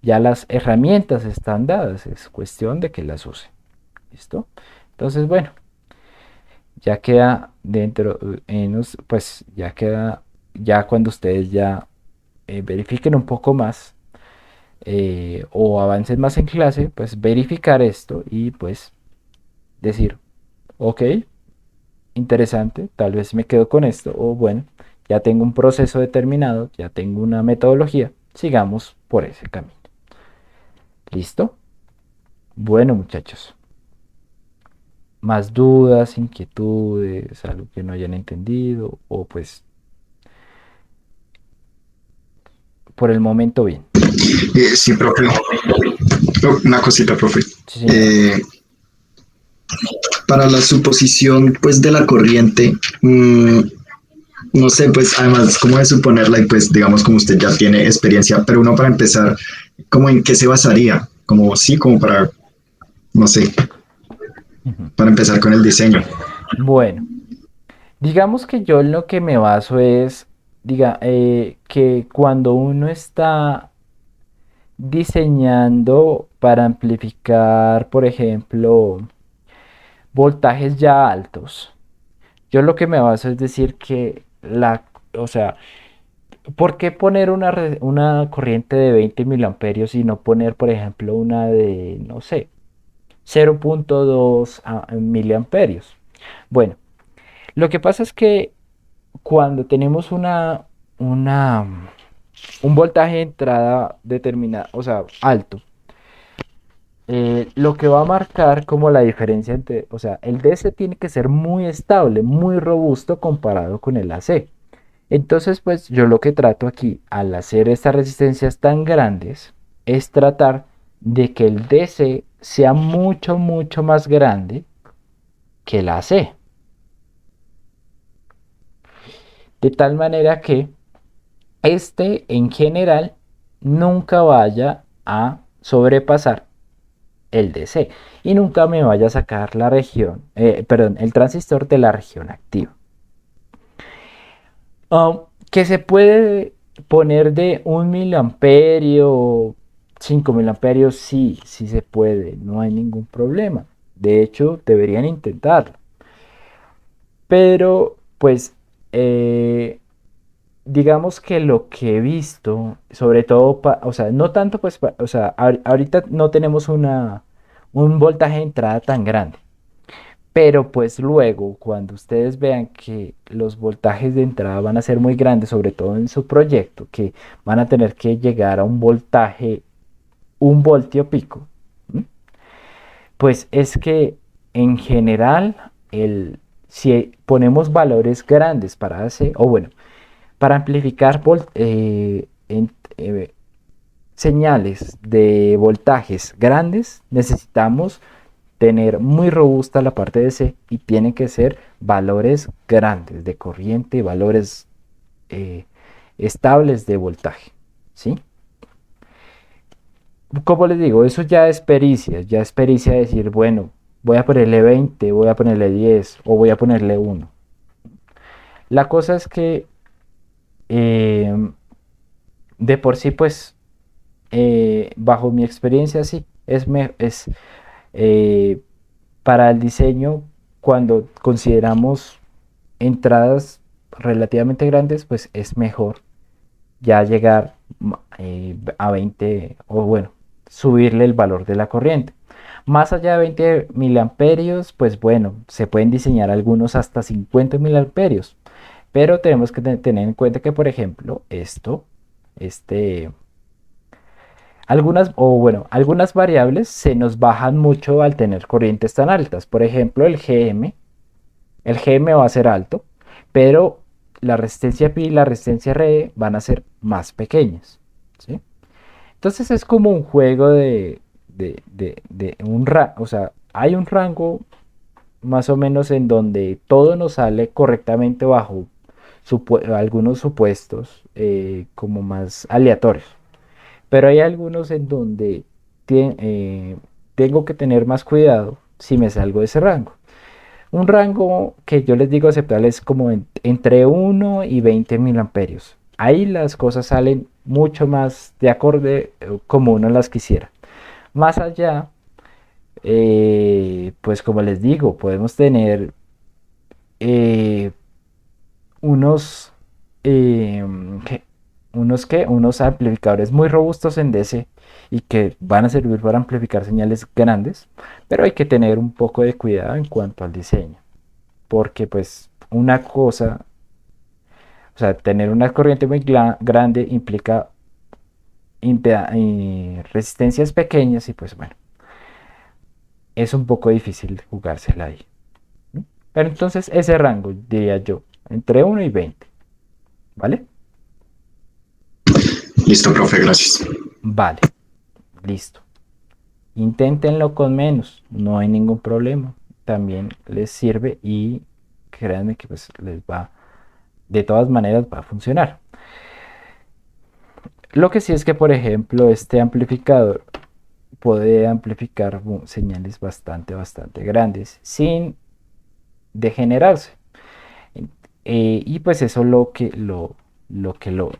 Ya las herramientas están dadas, es cuestión de que las usen. ¿Listo? Entonces, bueno, ya queda dentro, pues ya queda, ya cuando ustedes ya verifiquen un poco más o avancen más en clase, pues verificar esto y pues decir, ok, interesante, tal vez me quedo con esto, o bueno, ya tengo un proceso determinado, ya tengo una metodología, sigamos por ese camino. ¿Listo? Bueno, muchachos, más dudas, inquietudes, algo que no hayan entendido, o pues por el momento bien. Sí, profe. Una cosita, profe. Sí, señor. Eh, para la suposición, pues, de la corriente, no sé, pues, además, cómo de suponerla y, pues, digamos, como usted ya tiene experiencia, pero uno para empezar, ¿cómo en qué se basaría? Como, sí, como para, no sé, Ujú. para empezar con el diseño. Bueno, digamos que yo en lo que me baso es, que cuando uno está diseñando para amplificar, por ejemplo, voltajes ya altos. Yo lo que me baso es decir que o sea, ¿por qué poner una corriente de 20 miliamperios y no poner, por ejemplo, una de, no sé, 0,2 miliamperios? Bueno, lo que pasa es que cuando tenemos una, un voltaje de entrada determinado, o sea, alto, lo que va a marcar como la diferencia entre, o sea, el DC tiene que ser muy estable, muy robusto comparado con el AC. Entonces, pues yo lo que trato aquí al hacer estas resistencias tan grandes es tratar de que el DC sea mucho más grande que el AC. De tal manera que este en general nunca vaya a sobrepasar el DC y nunca me vaya a sacar la región, perdón, el transistor de la región activa. Que se puede poner de 1 miliamperio, 5 miliamperios, sí, sí se puede, no hay ningún problema. De hecho, deberían intentarlo. Pero, pues, digamos que lo que he visto, sobre todo, o sea, no tanto, pues, o sea, ahorita no tenemos un voltaje de entrada tan grande. Pero pues luego, cuando ustedes vean que los voltajes de entrada van a ser muy grandes, sobre todo en su proyecto, que van a tener que llegar a un voltaje, 1 voltio pico, ¿m? Pues es que en general, si ponemos valores grandes para hacer, o bueno, para amplificar señales de voltajes grandes, necesitamos tener muy robusta la parte de C y tienen que ser valores grandes de corriente, valores eh, estables de voltaje, ¿sí? Como les digo, eso ya es pericia decir, bueno, voy a ponerle 20, voy a ponerle 10 o voy a ponerle 1. La cosa es que eh, de por sí, pues, bajo mi experiencia, sí, es eh, para el diseño, cuando consideramos entradas relativamente grandes, pues es mejor ya llegar a 20 o bueno, subirle el valor de la corriente. Más allá de 20 miliamperios, pues bueno, se pueden diseñar algunos hasta 50 miliamperios, pero tenemos que tener en cuenta que, por ejemplo, este, algunas variables se nos bajan mucho al tener corrientes tan altas. Por ejemplo, el GM va a ser alto, pero la resistencia pi y la resistencia re van a ser más pequeñas, ¿sí? Entonces es como un juego de o sea, hay un rango más o menos en donde todo nos sale correctamente bajo algunos supuestos como más aleatorios. Pero hay algunos en donde tengo que tener más cuidado si me salgo de ese rango. Un rango que yo les digo aceptable es como entre 1 y 20 miliamperios. Ahí las cosas salen mucho más de acorde como uno las quisiera. Más allá, pues como les digo, podemos tener eh, unos, eh, ¿qué? Unos amplificadores muy robustos en DC y que van a servir para amplificar señales grandes, pero hay que tener un poco de cuidado en cuanto al diseño, porque pues una cosa, o sea, tener una corriente muy grande implica resistencias pequeñas y pues bueno, es un poco difícil jugársela ahí. ¿No? Pero entonces ese rango, diría yo, entre 1 y 20, ¿vale? Listo, profe, gracias. Vale, listo. Inténtenlo con menos, no hay ningún problema. También les sirve y créanme que pues les va, de todas maneras va a funcionar. Lo que sí es que, por ejemplo, este amplificador puede amplificar señales bastante grandes sin degenerarse. Y pues eso lo que lo que lo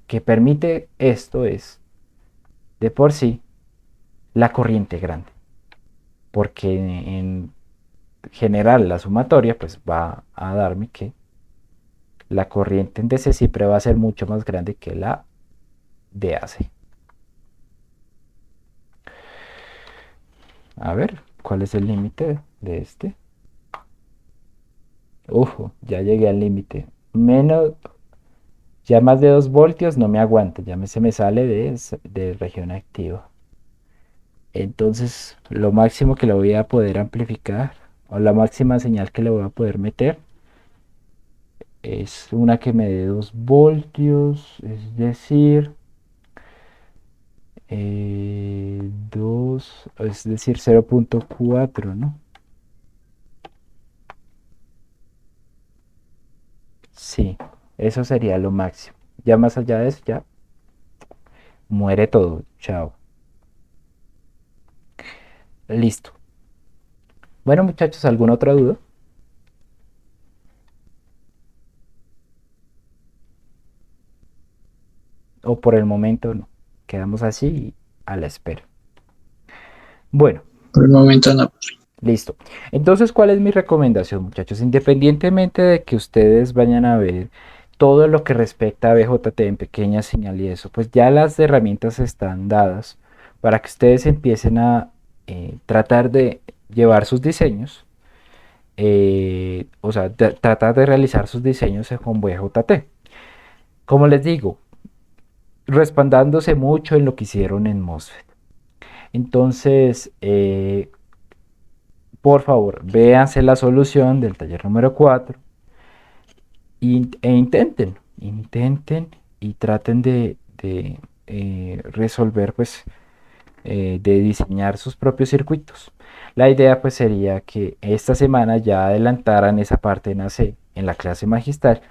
que permite esto es de por sí la corriente grande, porque en general la sumatoria pues va a darme que la corriente en DC siempre va a ser mucho más grande que la de AC. A ver, ¿cuál es el límite de este? Uf, ya llegué al límite. Ya más de 2 voltios no me aguanta, se me sale de región activa. Entonces, lo máximo que lo voy a poder amplificar, o la máxima señal que le voy a poder meter, es una que me dé 2 voltios, es decir, 2, es decir, 0,4, ¿no? Sí, eso sería lo máximo. Ya más allá de eso, ya muere todo. Chao. Listo. Bueno, muchachos, ¿alguna otra duda? O por el momento no. Quedamos así y a la espera. Bueno, Por el momento no. listo. Entonces, ¿cuál es mi recomendación, muchachos? Independientemente de que ustedes vayan a ver todo lo que respecta a BJT en pequeña señal y eso, pues ya las herramientas están dadas para que ustedes empiecen a tratar de llevar sus diseños, o sea, tratar de realizar sus diseños con BJT. Como les digo, respaldándose mucho en lo que hicieron en MOSFET. Entonces, por favor, véanse la solución del taller número 4 e intenten y traten de resolver, pues, de diseñar sus propios circuitos. La idea, pues, sería que esta semana ya adelantaran esa parte en AC, en la clase magistral,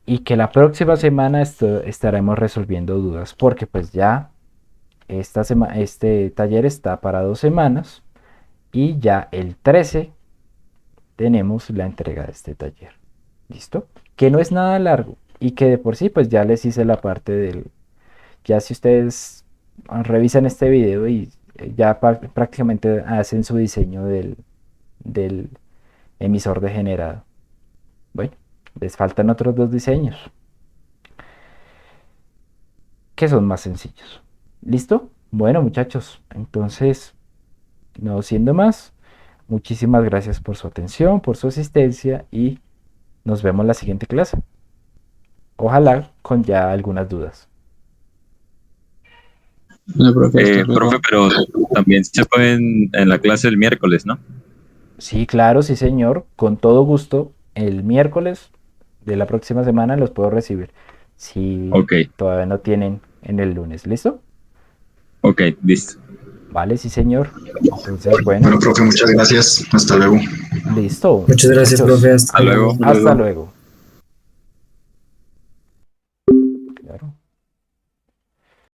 y que la próxima semana estaremos resolviendo dudas, porque pues ya este taller está para 2 semanas y ya el 13 tenemos la entrega de este taller. ¿Listo? Que no es nada largo y que de por sí pues ya les hice la parte del... Ya si ustedes revisan este video y ya prácticamente hacen su diseño del emisor degenerado. Bueno, les faltan otros 2 diseños que son más sencillos. ¿Listo? Bueno, muchachos, entonces, no siendo más, muchísimas gracias por su atención, por su asistencia y nos vemos en la siguiente clase. Ojalá con ya algunas dudas. No, profe, hasta luego. Profe, pero también se pueden en la clase el miércoles, ¿no? Sí, claro, sí, señor, con todo gusto. El miércoles de la próxima semana los puedo recibir. Si Ok, todavía no tienen en el lunes, ¿listo? ok, listo. Vale, sí, señor. Entonces, bueno, Bueno, profe, muchas gracias. Hasta luego. listo. Muchas gracias, Muchachos, profe. Hasta luego. hasta luego.